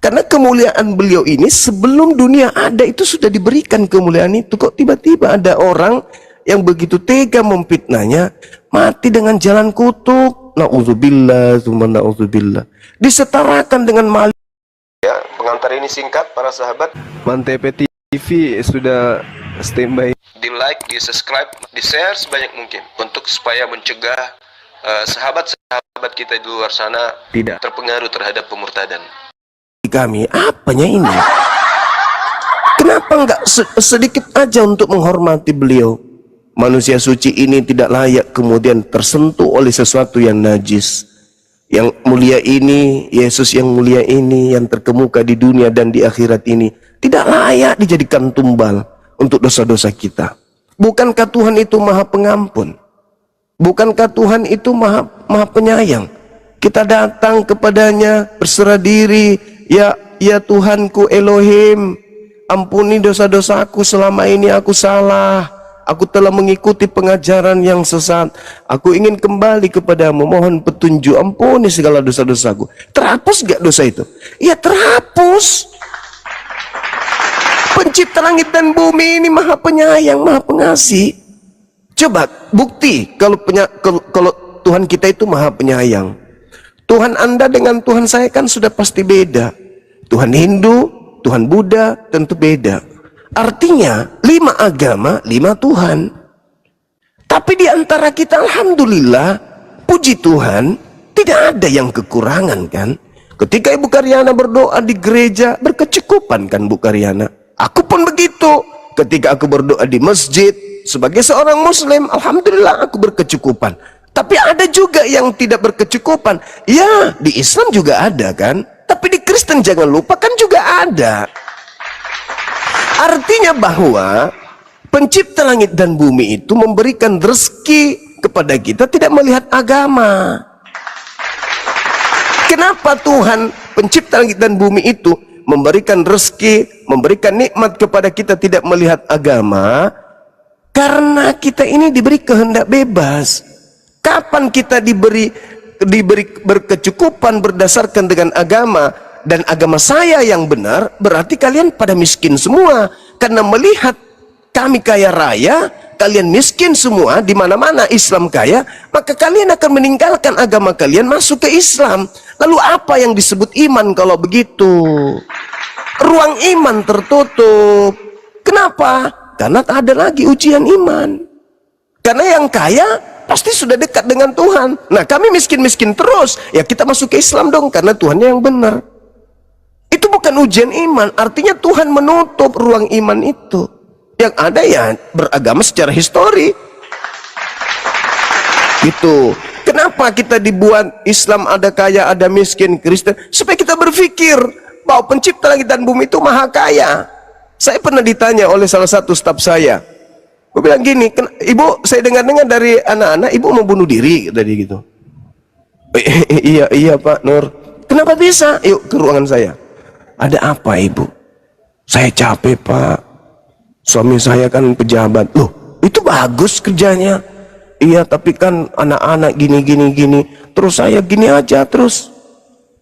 Karena kemuliaan beliau ini sebelum dunia ada itu sudah diberikan kemuliaan itu. Kok tiba-tiba ada orang yang begitu tega memfitnahnya, mati dengan jalan kutuk. Na'udzubillah, tsumma na'udzubillah. Disetarakan dengan maling. Ya, pengantar ini singkat para sahabat. Mantep TV sudah standby. Di like, di subscribe, di share sebanyak mungkin untuk supaya mencegah sahabat-sahabat kita di luar sana tidak terpengaruh terhadap pemurtadan. Kami apanya ini? Kenapa enggak sedikit aja untuk menghormati beliau? Manusia suci ini tidak layak kemudian tersentuh oleh sesuatu yang najis. Yang mulia ini, Yesus yang mulia ini, yang terkemuka di dunia dan di akhirat ini, tidak layak dijadikan tumbal untuk dosa-dosa kita. Bukankah Tuhan itu maha pengampun? Bukankah Tuhan itu maha penyayang? Kita datang kepadanya berserah diri. Ya Tuhanku Elohim, ampuni dosa-dosaku, selama ini aku salah. Aku telah mengikuti pengajaran yang sesat. Aku ingin kembali kepadamu, mohon petunjuk, ampuni segala dosa-dosaku. Terhapus gak dosa itu? Ya terhapus. Pencipta langit dan bumi ini maha penyayang, maha pengasih. Coba bukti kalau Tuhan kita itu maha penyayang. Tuhan Anda dengan Tuhan saya kan sudah pasti beda. Tuhan Hindu, Tuhan Buddha tentu beda. Artinya 5 agama, 5 Tuhan. Tapi di antara kita alhamdulillah, puji Tuhan, tidak ada yang kekurangan kan. Ketika Ibu Karyana berdoa di gereja, berkecukupan kan Bu Karyana. Aku pun begitu. Ketika aku berdoa di masjid, sebagai seorang muslim, alhamdulillah aku berkecukupan. Tapi ada juga yang tidak berkecukupan. Ya, di Islam juga ada kan. Tapi di Kristen jangan lupa kan juga ada. Artinya bahwa pencipta langit dan bumi itu memberikan rezeki kepada kita tidak melihat agama. Kenapa Tuhan pencipta langit dan bumi itu memberikan rezeki, memberikan nikmat kepada kita tidak melihat agama? Karena kita ini diberi kehendak bebas. Kapan kita diberi berkecukupan berdasarkan dengan agama, dan agama saya yang benar, berarti kalian pada miskin semua. Karena melihat kami kaya raya, kalian miskin semua, di mana-mana Islam kaya, maka kalian akan meninggalkan agama kalian masuk ke Islam. Lalu apa yang disebut iman kalau begitu? Ruang iman tertutup. Kenapa? Karena tak ada lagi ujian iman. Karena yang kaya pasti sudah dekat dengan Tuhan. Nah, kami miskin-miskin terus, ya kita masuk ke Islam dong, karena Tuhannya yang benar. Itu bukan ujian iman, artinya Tuhan menutup ruang iman itu. Yang ada ya beragama secara histori. Gitu. Kenapa kita dibuat Islam ada kaya, ada miskin, Kristen? Supaya kita berpikir bahwa pencipta langit dan bumi itu maha kaya. Saya pernah ditanya oleh salah satu staf saya. Gue bilang gini, Ibu, saya dengar-dengar dari anak-anak, Ibu mau bunuh diri tadi gitu. Iya Pak Nur. Kenapa bisa? Yuk ke ruangan saya. Ada apa Ibu? Saya capek Pak. Suami saya kan pejabat. Loh, itu bagus kerjanya. Iya, tapi kan anak-anak gini. Terus saya gini aja terus.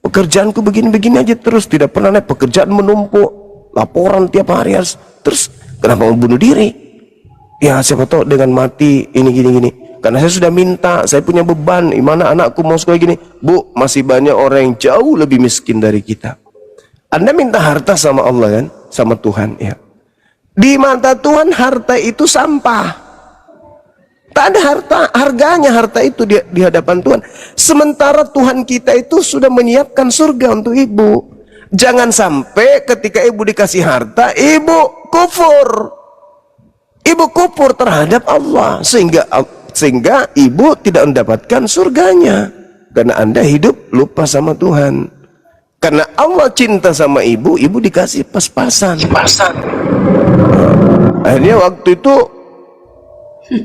Pekerjaanku begini aja terus. Tidak pernah naik, pekerjaan menumpuk. Laporan tiap hari harus. Terus kenapa mau bunuh diri? Ya siapa tahu dengan mati ini gini. Karena saya sudah minta, saya punya beban. Gimana anakku mau sekolah gini? Bu, masih banyak orang yang jauh lebih miskin dari kita. Anda minta harta sama Allah kan? Sama Tuhan ya. Di mata Tuhan harta itu sampah. Tak ada harganya harta itu di hadapan Tuhan. Sementara Tuhan kita itu sudah menyiapkan surga untuk Ibu. Jangan sampai ketika Ibu dikasih harta, Ibu kufur. Ibu kufur terhadap Allah sehingga Ibu tidak mendapatkan surganya karena Anda hidup lupa sama Tuhan. Karena Allah cinta sama Ibu dikasih pas-pasan. Akhirnya waktu itu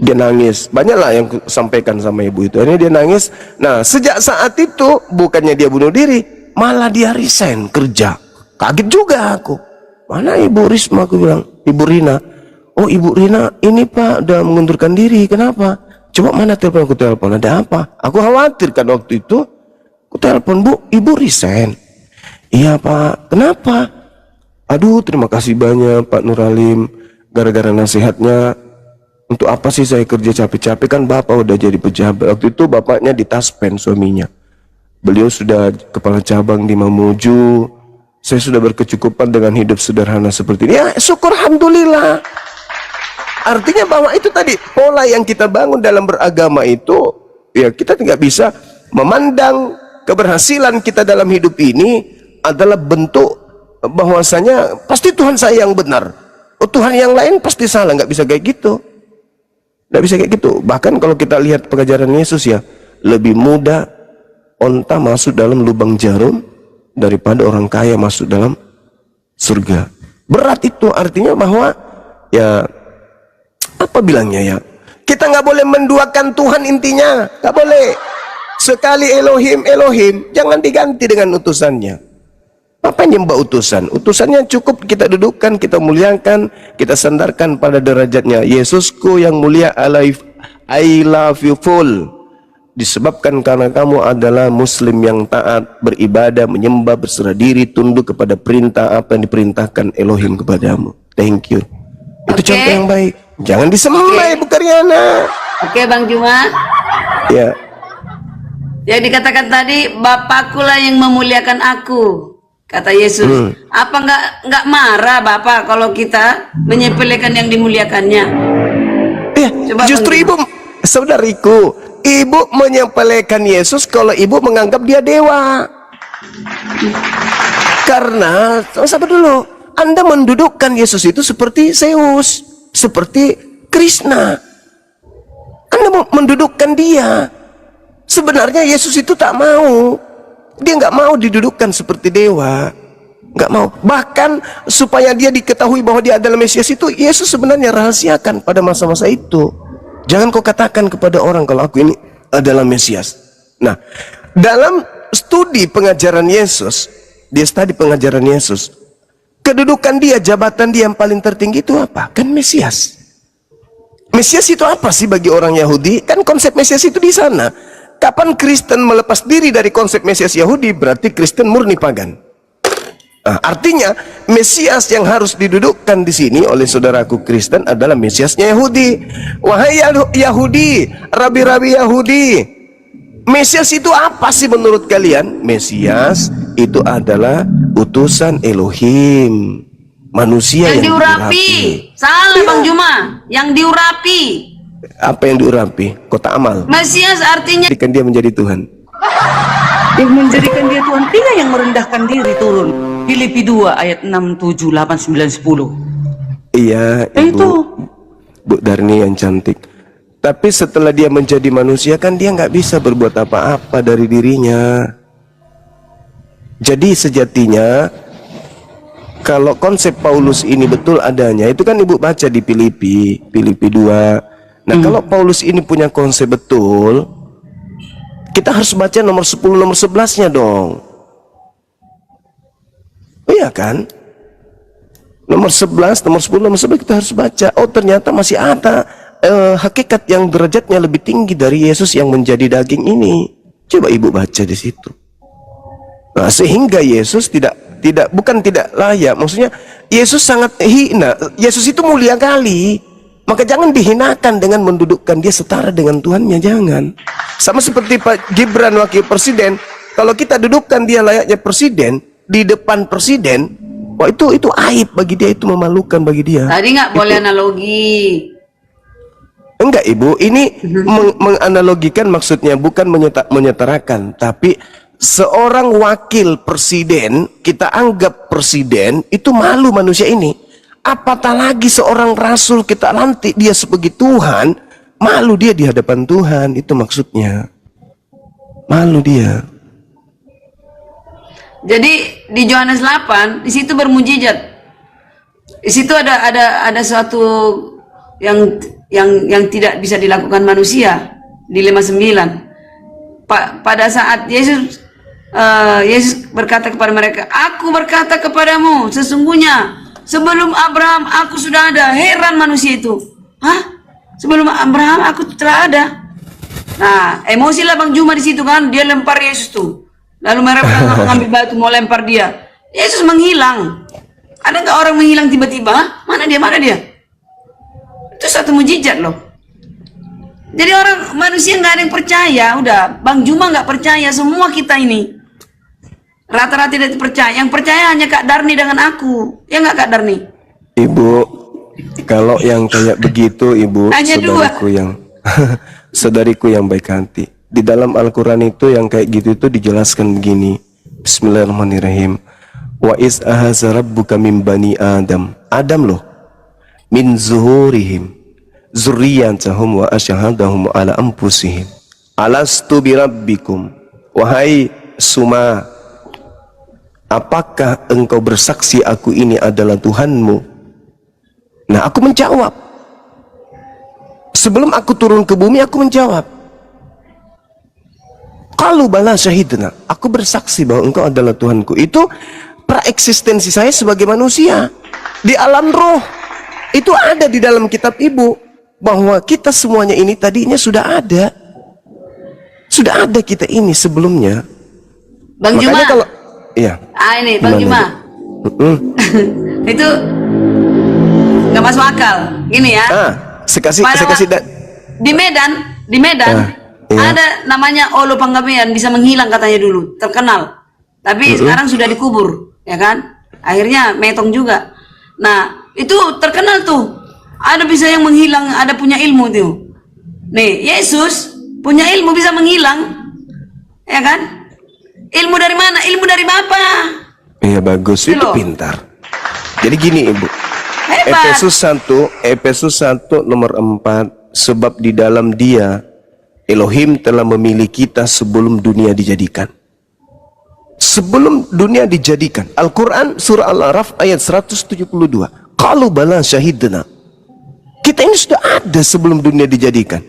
dia nangis. Banyaklah yang sampaikan sama Ibu itu. Akhirnya dia nangis. Nah, sejak saat itu bukannya dia bunuh diri, malah dia resign kerja. Kaget juga aku. Mana Ibu Risma, aku bilang, Ibu Rina. Oh Ibu Rina ini Pak udah mengundurkan diri, kenapa? Coba mana telepon, aku telepon, ada apa? Aku khawatir kan waktu itu, aku telepon Bu, Ibu resign. Iya Pak, kenapa? Aduh terima kasih banyak Pak Nuralim, gara-gara nasihatnya. Untuk apa sih saya kerja capek-capek, kan Bapak udah jadi pejabat. Waktu itu bapaknya di Taspen suaminya. Beliau sudah kepala cabang di Mamuju. Saya sudah berkecukupan dengan hidup sederhana seperti ini. Ya syukur alhamdulillah. Artinya bahwa itu tadi pola yang kita bangun dalam beragama itu, ya kita tidak bisa memandang keberhasilan kita dalam hidup ini adalah bentuk bahwasanya pasti Tuhan saya yang benar, Tuhan yang lain pasti salah. Nggak bisa kayak gitu, nggak bisa kayak gitu. Bahkan kalau kita lihat pengajaran Yesus ya, lebih mudah onta masuk dalam lubang jarum daripada orang kaya masuk dalam surga. Berat itu, artinya bahwa ya apa bilangnya ya, kita nggak boleh menduakan Tuhan, intinya nggak boleh. Sekali Elohim, Elohim jangan diganti dengan utusannya. Apa yang nyembah utusan? Utusannya cukup kita dudukkan, kita muliakan, kita sandarkan pada derajatnya. Yesusku yang mulia, I love you full. Disebabkan karena kamu adalah muslim yang taat, beribadah, menyembah, berserah diri, tunduk kepada perintah apa yang diperintahkan Elohim kepadamu. Thank you. Itu contoh yang baik. Jangan disembah, Bu Karyana. Oke, Bang Juma. Ya. Yang dikatakan tadi, Bapakkulah yang memuliakan aku, kata Yesus. Apa nggak marah Bapak kalau kita menyepelekan yang dimuliakannya? Ya, justru Ibu, saudariku, Ibu menyepelekan Yesus kalau Ibu menganggap dia dewa. Karena, sabar dulu, Anda mendudukkan Yesus itu seperti Zeus, seperti Krishna. Anda mendudukkan dia. Sebenarnya Yesus itu tak mau. Dia nggak mau didudukkan seperti dewa, nggak mau. Bahkan supaya dia diketahui bahwa dia adalah Mesias itu, Yesus sebenarnya rahasiakan pada masa-masa itu. Jangan kau katakan kepada orang kalau aku ini adalah Mesias. Nah, dalam studi pengajaran Yesus, dia studi pengajaran Yesus, kedudukan dia, jabatan dia yang paling tertinggi itu apa? Kan Mesias. Mesias itu apa sih bagi orang Yahudi? Kan konsep Mesias itu di sana. Kapan Kristen melepas diri dari konsep Mesias Yahudi, berarti Kristen murni pagan. Nah, artinya Mesias yang harus didudukkan di sini oleh saudaraku Kristen adalah Mesiasnya Yahudi. Wahai Yahudi, rabi-rabi Yahudi, Mesias itu apa sih menurut kalian? Mesias itu adalah utusan Elohim, manusia yang diurapi. Salah Bang Juma, yang diurapi. Apa yang diurapi? Kota amal. Mesias artinya Jadikan dia menjadi Tuhan. Yang menjadikan dia Tuhan, dia yang merendahkan diri turun. Filipi 2 ayat 6, 7, 8, 9, 10. Iya, Ibu. Itu Bu Darni yang cantik. Tapi setelah dia menjadi manusia kan dia nggak bisa berbuat apa-apa dari dirinya. Jadi sejatinya kalau konsep Paulus ini betul adanya, itu kan Ibu baca di Filipi 2. Nah, kalau Paulus ini punya konsep betul, kita harus baca nomor 10, nomor 11-nya dong. Iya kan? Nomor 11, nomor 10, nomor 11 kita harus baca. Oh, ternyata masih ada hakikat yang derajatnya lebih tinggi dari Yesus yang menjadi daging ini. Coba Ibu baca di situ. Nah, sehingga Yesus bukan tidak layak, maksudnya Yesus sangat hina. Yesus itu mulia kali. Maka jangan dihinakan dengan mendudukkan dia setara dengan Tuhannya, jangan. Sama seperti Pak Gibran wakil presiden, kalau kita dudukkan dia layaknya presiden di depan presiden, wah itu aib bagi dia, itu memalukan bagi dia. tadi nggak boleh analogi. Enggak Ibu, ini menganalogikan maksudnya bukan menyetarakan, tapi seorang wakil presiden kita anggap presiden, itu malu manusia ini. Apatah lagi seorang rasul kita lantik dia sebagai Tuhan, malu dia di hadapan Tuhan, itu maksudnya. Malu dia. Jadi di Yohanes 8 di situ bermujizat. Di situ ada suatu yang tidak bisa dilakukan manusia di 59. Pada saat Yesus berkata kepada mereka, aku berkata kepadamu, sesungguhnya sebelum Abraham aku sudah ada. Heran manusia itu. Hah? Sebelum Abraham aku telah ada. Nah, emosilah Bang Juma di situ kan, dia lempar Yesus tuh. Lalu mereka mengambil batu mau lempar dia. Yesus menghilang. Ada nggak orang menghilang tiba-tiba? Mana dia? Mana dia? Itu satu mujizat loh. Jadi orang manusia nggak ada yang percaya. Udah, Bang Juma nggak percaya, semua kita ini rata-rata tidak percaya. Yang percaya hanya Kak Darni dengan aku. Ya nggak Kak Darni? Ibu, kalau yang kayak begitu, Ibu, Hanya saudariku yang saudariku yang baik hati. Di dalam Al-Quran itu yang kayak gitu itu dijelaskan begini. Bismillahirrahmanirrahim. Wa iz ahaza rabbuka min bani Adam. Adam loh. Min zuhurihim zurriyatahum wa asyhadahum ala anfusihim. Alastu birabbikum. Wahai Suma, apakah engkau bersaksi aku ini adalah Tuhanmu? Nah, aku menjawab. Sebelum aku turun ke bumi, aku menjawab. Kalau bala syahidna, aku bersaksi bahwa engkau adalah Tuhanku. Itu praeksistensi saya sebagai manusia. Di alam roh, itu ada di dalam kitab Ibu. Bahwa kita semuanya ini tadinya sudah ada. Sudah ada kita ini sebelumnya. Bang Makanya Juma. kalau, iya. Ini Bang Juma. Itu nggak masuk akal. Gini ya. Saya kasih di Medan, iya. ada namanya Olo Panggabean, bisa menghilang katanya dulu, terkenal. Tapi sekarang sudah dikubur, ya kan? Akhirnya metong juga. Nah, itu terkenal tuh. Ada bisa yang menghilang, ada punya ilmu tuh. Nih, Yesus punya ilmu bisa menghilang. Ya kan? Ilmu dari mana? Ilmu dari Bapa. Iya, bagus, itu pintar. Jadi gini, Ibu. Hebat. Efesus 1 nomor 4, sebab di dalam Dia Elohim telah memilih kita sebelum dunia dijadikan. Sebelum dunia dijadikan. Al-Quran surah Al-Araf ayat 172. Kalau bala syahidna. Kita ini sudah ada sebelum dunia dijadikan.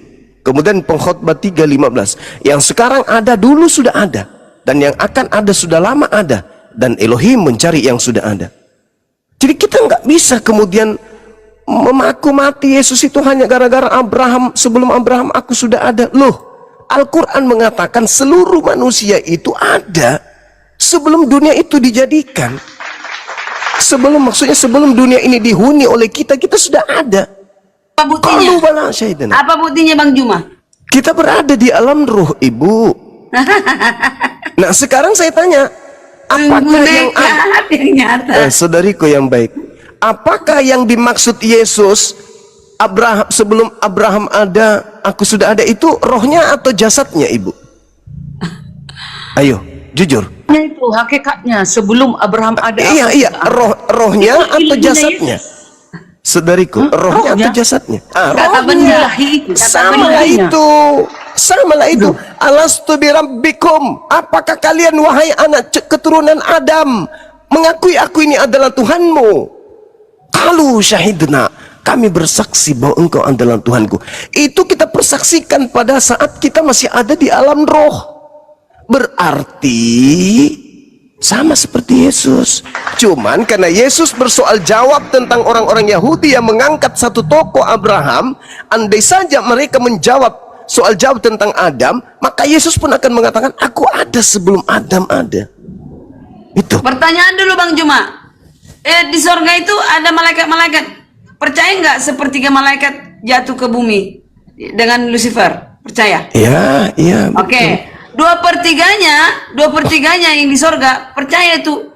Kemudian Pengkhotbah 3:15. Yang sekarang ada, dulu sudah ada. Dan yang akan ada sudah lama ada. Dan Elohim mencari yang sudah ada. Jadi kita nggak bisa kemudian memaku mati Yesus itu hanya gara-gara Abraham. Sebelum Abraham aku sudah ada. Loh, Al-Quran mengatakan seluruh manusia itu ada sebelum dunia itu dijadikan. Sebelum dunia ini dihuni oleh kita, kita sudah ada. Apa buktinya? Apa buktinya Bang Juma? Kita berada di alam ruh, Ibu. Nah, sekarang saya tanya, apakah yang nyata? Saudariku yang baik, apakah yang dimaksud Yesus sebelum Abraham ada, aku sudah ada, itu rohnya atau jasadnya, Ibu? Ayo, jujur. Itu hakikatnya sebelum Abraham ada. Iya, rohnya atau jasadnya? Saudariku, rohnya atau jasadnya? Rohnya. Samalah itu. Alastu birabbikum. Apakah kalian wahai anak keturunan Adam mengakui aku ini adalah Tuhanmu? Kalau syahidna, kami bersaksi bahwa engkau adalah Tuhanku. Itu kita persaksikan pada saat kita masih ada di alam roh. Berarti sama seperti Yesus. Cuman karena Yesus bersoal jawab tentang orang-orang Yahudi yang mengangkat satu tokoh Abraham, andai saja mereka menjawab soal jawab tentang Adam, maka Yesus pun akan mengatakan, aku ada sebelum Adam ada. Itu. Pertanyaan dulu Bang Juma. Di sorga itu ada malaikat-malaikat. Percaya nggak sepertiga malaikat jatuh ke bumi dengan Lucifer? Percaya? Iya, iya. Oke. Dua pertiganya yang di sorga percaya itu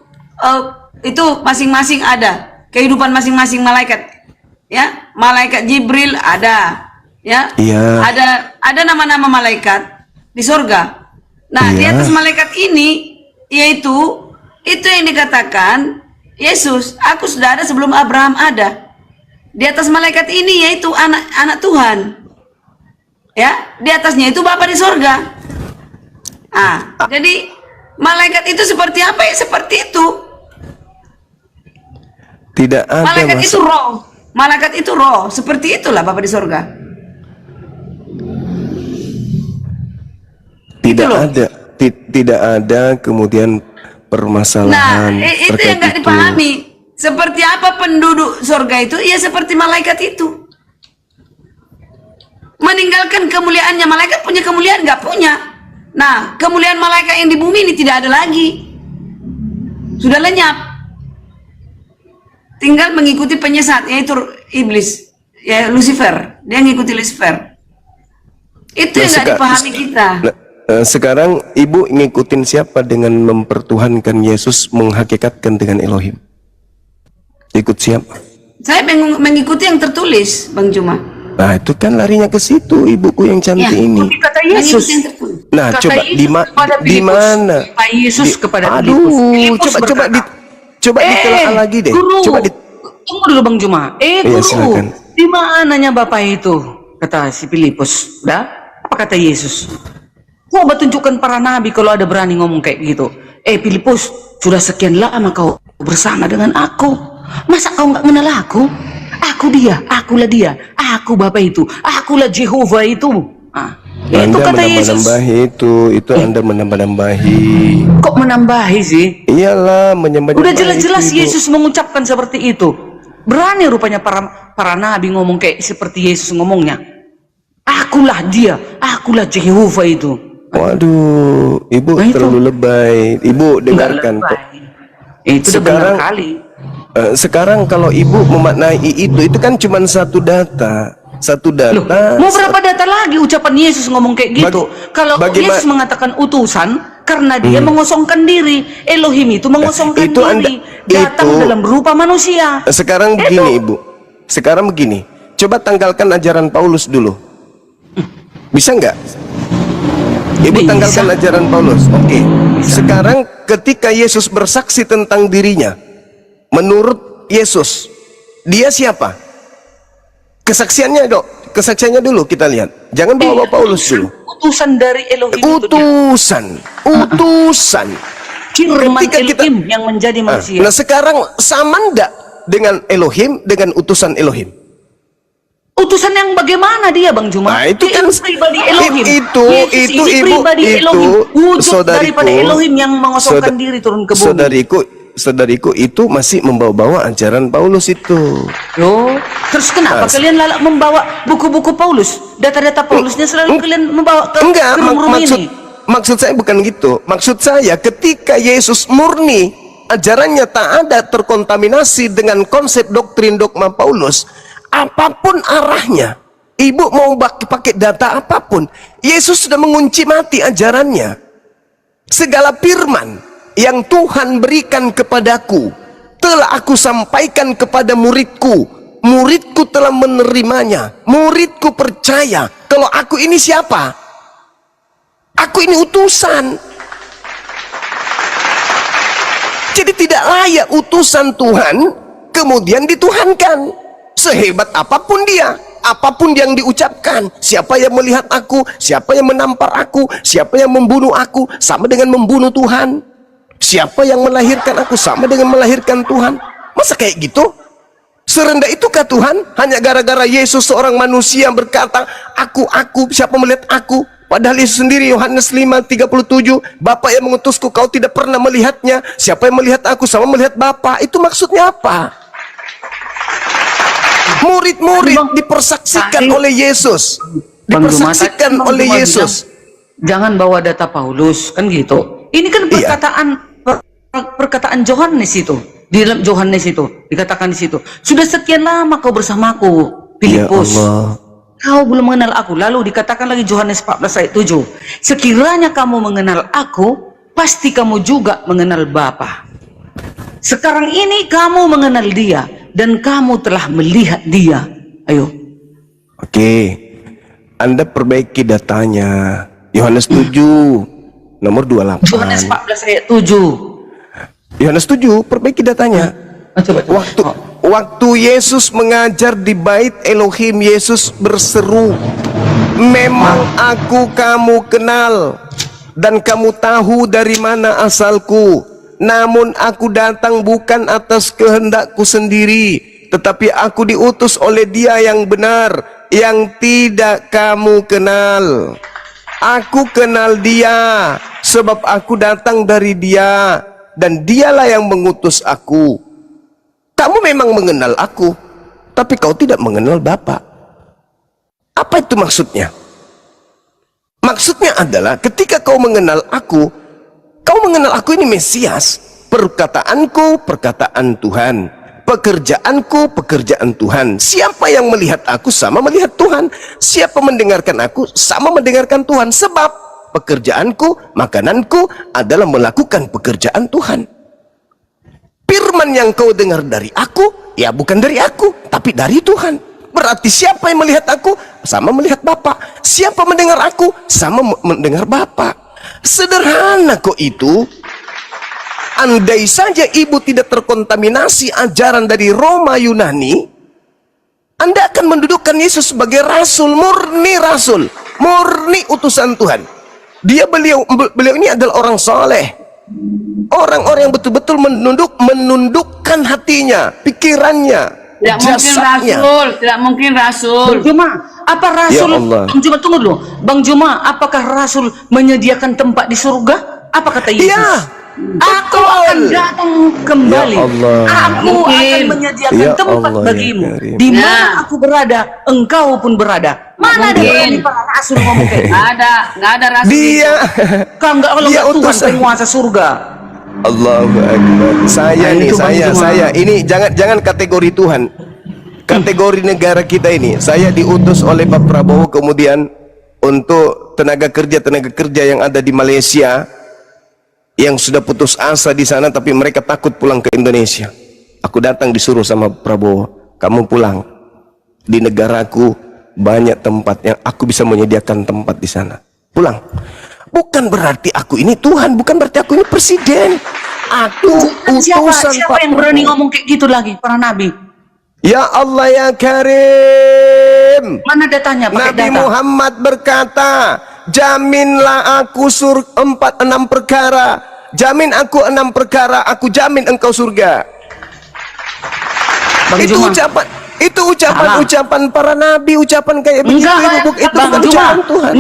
masing-masing ada kehidupan masing-masing malaikat. Ya, malaikat Jibril ada. Ya, iya. Ada nama-nama malaikat di sorga. Nah, di atas malaikat ini yaitu itu yang dikatakan Yesus, aku sudah ada sebelum Abraham ada. Di atas malaikat ini yaitu anak Tuhan. Ya, di atasnya itu Bapa di sorga. Jadi malaikat itu seperti apa ya? Seperti itu. Tidak ada malaikat itu roh. Malaikat itu roh. Seperti itulah Bapa di sorga. Tidak ada kemudian permasalahan. Nah, itu yang nggak dipahami. Seperti apa penduduk sorga itu? Ya seperti malaikat itu. Meninggalkan kemuliaannya. Malaikat punya kemuliaan? Nggak punya. Nah, kemuliaan malaikat yang di bumi ini tidak ada lagi. Sudah lenyap. Tinggal mengikuti penyesat, yaitu iblis, ya Lucifer. Dia mengikuti Lucifer. Itu yang nggak dipahami kita. Sekarang ibu ngikutin siapa dengan mempertuhankan Yesus, menghakikatkan dengan Elohim? Ikut siapa? Saya mengikuti yang tertulis, Bang Juma. Nah, itu kan larinya ke situ, ibuku yang cantik ini. Tapi kata Yesus, Mengikuti yang tertulis. Nah, kata coba Yesus di kepada di Filipus, mana? kata Yesus kepada Filipus. Aduh, Filipus coba ditelaah lagi deh. Guru, Coba tunggu dulu Bang Juma. Iya, Guru, silakan. di mananya Bapak itu? Kata si Filipus. Udah? Apa kata Yesus? Coba tunjukkan para nabi kalau ada berani ngomong kayak gitu. Filipus, sudah sekian lama kau bersama dengan aku. Masa kau nggak kenal aku? Aku dia, akulah dia, aku Bapak itu, akulah Jehovah itu. Itu Anda kata Yesus. menambah-nambahi itu Anda menambah-nambahi. Kok menambahi sih? Iyalah, menyembah. Udah jelas-jelas Yesus mengucapkan seperti itu. Berani rupanya para nabi ngomong kayak seperti Yesus ngomongnya. Akulah dia, akulah Jehovah itu. Waduh, ibu Nah, itu. terlalu lebay. Ibu dengarkan kok. Itu udah benar kali. Sekarang kalau ibu memaknai itu kan cuma satu data. Satu data. Loh, mau berapa data lagi ucapan Yesus ngomong kayak gitu? Kalau Yesus mengatakan utusan, karena dia mengosongkan diri. Elohim itu mengosongkan itu diri. Datang dalam rupa manusia. Sekarang begini ibu. Sekarang begini. Coba tanggalkan ajaran Paulus dulu. Bisa nggak? Ibu Bisa. tanggalkan ajaran Paulus. Oke. Sekarang ketika Yesus bersaksi tentang dirinya, menurut Yesus, dia siapa? Kesaksiannya kesaksiannya dulu kita lihat. Jangan bawa Paulus dulu. Utusan dari Elohim Utusan. Firman Ketika Elohim yang menjadi manusia. Nah sekarang sama enggak dengan Elohim, dengan utusan Elohim? Utusan yang bagaimana dia Bang Juma? Nah, itu Dia kan pribadi Elohim. itu Yesus ibu pribadi Elohim. Wujud saudariku, daripada Elohim yang mengosongkan diri turun ke bumi. Saudariku itu masih membawa-bawa ajaran Paulus itu. Yo, terus kenapa kalian lalak membawa buku-buku Paulus? Data-data Paulusnya selalu kalian membawa ke rumah ini. Maksud saya bukan gitu. Maksud saya ketika Yesus murni ajarannya tak ada terkontaminasi dengan konsep doktrin dogma Paulus, apapun arahnya, ibu mau pakai data apapun, Yesus sudah mengunci mati ajarannya. Segala firman yang Tuhan berikan kepadaku telah aku sampaikan kepada muridku. Muridku telah menerimanya. Muridku percaya kalau aku ini siapa? Aku ini utusan. Jadi tidak layak utusan Tuhan kemudian dituhankan. Sehebat apapun dia, apapun yang diucapkan, siapa yang melihat aku, siapa yang menampar aku, siapa yang membunuh aku, sama dengan membunuh Tuhan. Siapa yang melahirkan aku, sama dengan melahirkan Tuhan. Masa kayak gitu? Serendah itukah Tuhan? Hanya gara-gara Yesus seorang manusia berkata, aku, siapa melihat aku? Padahal Yesus sendiri, Yohanes 5:37, Bapa yang mengutusku kau tidak pernah melihatnya. Siapa yang melihat aku sama melihat Bapa. Itu maksudnya apa? Murid-murid dipersaksikan oleh Yesus. Dipersaksikan oleh Yesus. Jangan bawa data Paulus, kan gitu. Ini kan perkataan Yohanes itu. Di dalam Yohanes itu dikatakan di situ, sudah sekian lama kau bersamaku, Filipus. Ya Allah. Kau belum mengenal aku. Lalu dikatakan lagi Yohanes 14 ayat 7. Sekiranya kamu mengenal aku, pasti kamu juga mengenal Bapa. Sekarang ini kamu mengenal dia dan kamu telah melihat dia. Ayo. Oke. Anda perbaiki datanya. Yohanes 7 nomor 28. Yohanes 14 ayat 7. Yohanes 7, perbaiki datanya. Waktu Yesus mengajar di bait Elohim, Yesus berseru, memang aku kamu kenal dan kamu tahu dari mana asalku. Namun aku datang bukan atas kehendakku sendiri, tetapi aku diutus oleh Dia yang benar, yang tidak kamu kenal. Aku kenal Dia, sebab aku datang dari Dia, dan Dialah yang mengutus aku. Kamu memang mengenal aku, tapi kau tidak mengenal Bapa. Apa itu maksudnya? Maksudnya adalah ketika kau mengenal aku ini Mesias. Perkataanku, perkataan Tuhan. Pekerjaanku, pekerjaan Tuhan. Siapa yang melihat aku sama melihat Tuhan. Siapa mendengarkan aku sama mendengarkan Tuhan. Sebab pekerjaanku, makananku adalah melakukan pekerjaan Tuhan. Firman yang kau dengar dari aku, ya bukan dari aku, tapi dari Tuhan. Berarti siapa yang melihat aku sama melihat Bapa. Siapa mendengar aku sama mendengar Bapa. Sederhana kok itu. Andai saja ibu tidak terkontaminasi ajaran dari Roma Yunani, Anda akan mendudukkan Yesus sebagai rasul, murni utusan Tuhan. Beliau ini adalah orang soleh, orang-orang yang betul-betul menundukkan hatinya, pikirannya, Tidak mungkin jasanya. rasul, tidak mungkin rasul. Bang Juma, apa rasul? Ya Allah. Bang Juma, tunggu dulu. Bang Juma, apakah rasul menyediakan tempat di surga? Apa kata Yesus? Ya, Aku akan datang kembali. Ya Allah. Aku Mungkin. akan menyediakan Ya tempat Allah, ya bagimu. Karim. Di mana Ya. aku berada, engkau pun berada. Mana ada Mungkin. berani para rasul ngomong kayak gitu? Nggak ada rasul itu. dia Kalau Dia nggak Tuhan utusan. penguasa surga. Allahu Akbar. Saya Nah, nih, itu Bang Juma. saya ini jangan kategori Tuhan. Kategori negara kita ini, saya diutus oleh Pak Prabowo kemudian untuk tenaga kerja yang ada di Malaysia yang sudah putus asa di sana tapi mereka takut pulang ke Indonesia. Aku datang disuruh sama Prabowo, kamu pulang. Di negaraku banyak tempat yang aku bisa menyediakan tempat di sana. Pulang. Bukan berarti aku ini Tuhan, bukan berarti aku ini presiden. Aku utusan Siapa Pak yang berani Prabowo. ngomong kayak gitu lagi? Para nabi. Ya Allah ya Karim. Mana datanya? Pakai Nabi data. Muhammad berkata, jaminlah aku 6 perkara. Jamin aku 6 perkara, aku jamin engkau surga. Bang Itu Juma. ucapan Salah. para nabi, ucapan kayak begitu. Enggak, Itu Bang bukan Juma. ucapan Tuhan.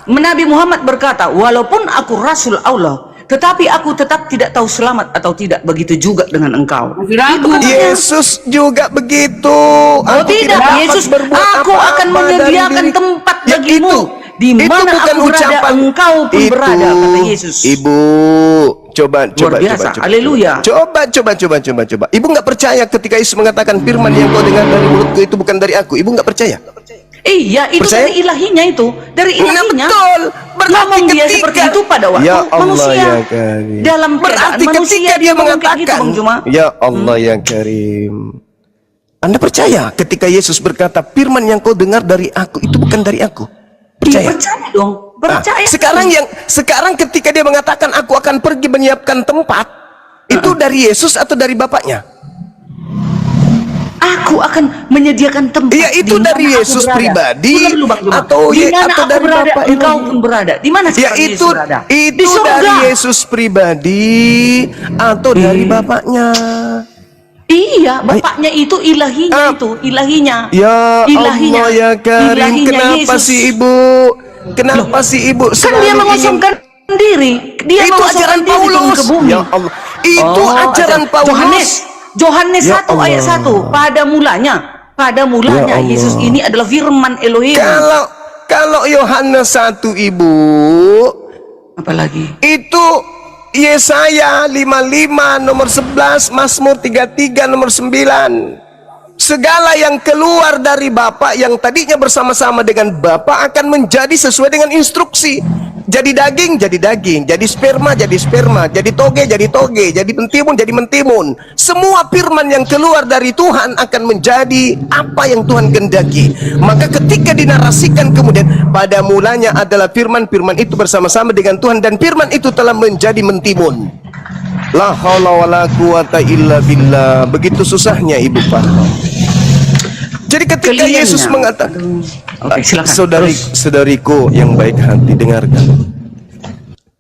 Nabi Muhammad berkata, walaupun aku rasul Allah, tetapi aku tetap tidak tahu selamat atau tidak. Begitu juga dengan engkau. Masih ragu. Yesus juga begitu. Oh tidak, dapat Yesus, berbuat aku apa-apa akan dari menyediakan diri. tempat Ya, bagimu. Di itu mana bukan aku berada, ucapan. engkau pun Itu, berada, kata Yesus. Ibu, coba. biasa, haleluya. Coba. Ibu nggak percaya ketika Yesus mengatakan firman yang kau dengar dari mulutku itu bukan dari aku. Ibu nggak percaya? Iya, itu Percaya? dari ilahinya itu. Dari Nah, ilahinya. betul. Berarti Ngomong dia ketika- seperti itu pada waktu Ya Allah, manusia. ya Karim. Dalam Berarti keadaan manusia ketika dia ngomong kayak mengatakan, gitu, Bang Juma. Ya Allah ya Karim. Anda percaya ketika Yesus berkata firman yang kau dengar dari aku itu bukan dari aku? Percaya? Percaya dong. Nah, Percaya. sekarang ketika dia mengatakan aku akan pergi menyiapkan tempat, itu dari Yesus atau dari Bapaknya? Aku akan menyediakan tempat. Iya, itu di mana dari aku Yesus berada. pribadi, Tunggu dulu, Bang Juma. atau di mana atau aku dari berada, Bapak engkau ini? pun berada. Di mana Ya sekarang itu Yesus berada? Di itu surga. dari Yesus pribadi atau dari Bapaknya? Iya, bapaknya itu ilahinya Ah. itu, ilahinya. Ya ilahinya. Allah ya Karim, Ilahinya kenapa Yesus. sih Ibu? Kenapa sih Ibu Kan selalu dia ingin- mengosongkan diri. Dia Itu mengosongkan ajaran diri turun Paulus. ke bumi. Ya Allah. Itu ajaran Paulus. Yohanes Ya 1 ayat Allah. 1. Pada mulanya Ya Allah. Yesus ini adalah firman Elohim. Kalau Yohanes 1 Ibu, Apalagi? itu Yesaya 55 nomor 11, Mazmur 33 nomor 9. Segala yang keluar dari Bapa yang tadinya bersama-sama dengan Bapa akan menjadi sesuai dengan instruksi. Jadi daging, jadi daging. Jadi sperma, jadi sperma. Jadi toge, jadi toge. Jadi mentimun, jadi mentimun. Semua firman yang keluar dari Tuhan akan menjadi apa yang Tuhan kehendaki. Maka ketika dinarasikan kemudian pada mulanya adalah firman, firman itu bersama-sama dengan Tuhan dan firman itu telah menjadi mentimun. La haula wala quwata illa billah. Begitu susahnya Ibu paham. Jadi ketika Kaliannya. Yesus mengatakan, Oke, silakan. saudariku yang baik hati, dengarkan.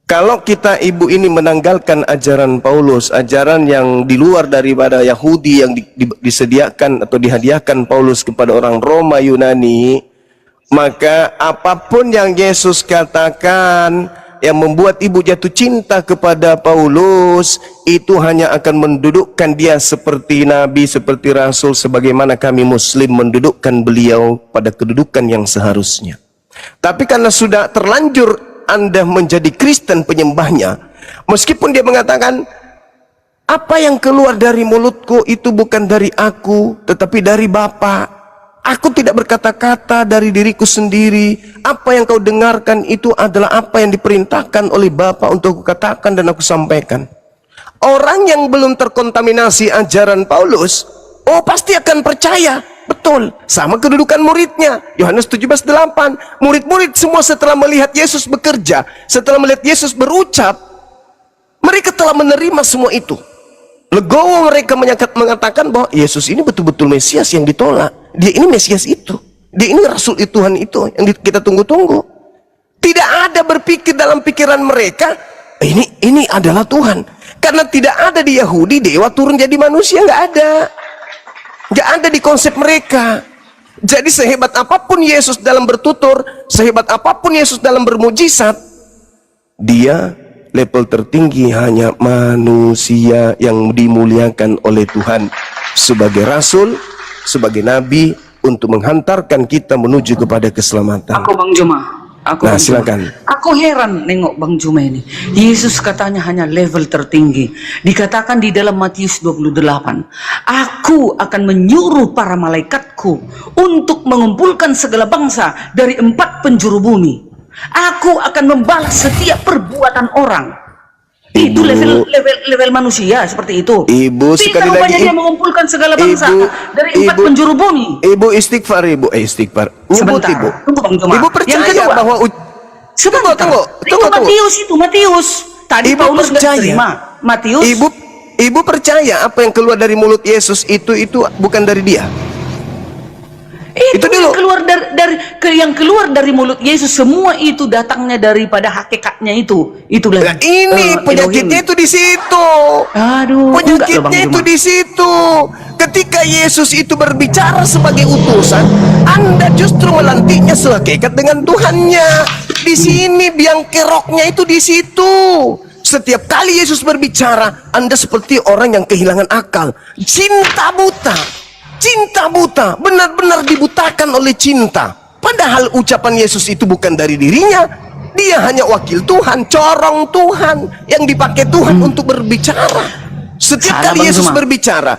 Kalau kita Ibu ini menanggalkan ajaran Paulus, ajaran yang di luar daripada Yahudi yang disediakan atau dihadiahkan Paulus kepada orang Roma Yunani, maka apapun yang Yesus katakan yang membuat Ibu jatuh cinta kepada Paulus, itu hanya akan mendudukkan dia seperti nabi, seperti rasul, sebagaimana kami muslim mendudukkan beliau pada kedudukan yang seharusnya. Tapi karena sudah terlanjur Anda menjadi Kristen penyembahnya, meskipun dia mengatakan, apa yang keluar dari mulutku itu bukan dari aku, tetapi dari Bapa. Aku tidak berkata-kata dari diriku sendiri. Apa yang kau dengarkan itu adalah apa yang diperintahkan oleh Bapa untuk aku katakan dan aku sampaikan. Orang yang belum terkontaminasi ajaran Paulus, oh pasti akan percaya. Betul, sama kedudukan muridnya. Yohanes 17:8. Murid-murid semua setelah melihat Yesus bekerja, setelah melihat Yesus berucap, mereka telah menerima semua itu. Legowo mereka mengatakan bahwa Yesus ini betul-betul Mesias yang ditolak. Dia ini Mesias itu. Dia ini Rasul Tuhan itu yang kita tunggu-tunggu. Tidak ada berpikir dalam pikiran mereka, ini adalah Tuhan. Karena tidak ada di Yahudi dewa turun jadi manusia, nggak ada. Nggak ada di konsep mereka. Jadi sehebat apapun Yesus dalam bertutur, sehebat apapun Yesus dalam bermujizat, dia level tertinggi hanya manusia yang dimuliakan oleh Tuhan sebagai rasul, sebagai nabi untuk menghantarkan kita menuju kepada keselamatan. Aku Bang Juma, Nah, silakan. Aku heran nengok Bang Juma ini. Yesus katanya hanya level tertinggi. Dikatakan di dalam Matius 28, aku akan menyuruh para malaikatku untuk mengumpulkan segala bangsa dari 4 penjuru bumi. Aku akan membalas setiap perbuatan orang. Itu level manusia seperti itu. Ibu sekali lagi, dia mengumpulkan segala bangsa dari 4 penjuru bumi. Ibu istighfar, istighfar. Nyebut Sebentar, ibu. tunggu Bang Juma. Ibu percaya Yang kedua, bahwa tunggu. Matius. Tadi Ibu Paulus nggak percaya. terima. Matius. Ibu percaya apa yang keluar dari mulut Yesus itu bukan dari dia. Itu dulu. Yang keluar dari mulut Yesus semua itu datangnya daripada hakikatnya itu. Itulah. Nah, ini penyakitnya Elohim. itu di situ. Aduh, Penyakitnya itu di situ. Ketika Yesus itu berbicara sebagai utusan, Anda justru melantiknya sehakikat dengan Tuhannya. Di sini biang keroknya itu di situ. Setiap kali Yesus berbicara, Anda seperti orang yang kehilangan akal. Cinta buta, benar-benar dibutakan oleh cinta. Padahal ucapan Yesus itu bukan dari dirinya. Dia hanya wakil Tuhan, corong Tuhan yang dipakai Tuhan untuk berbicara. Setiap kali Yesus berbicara,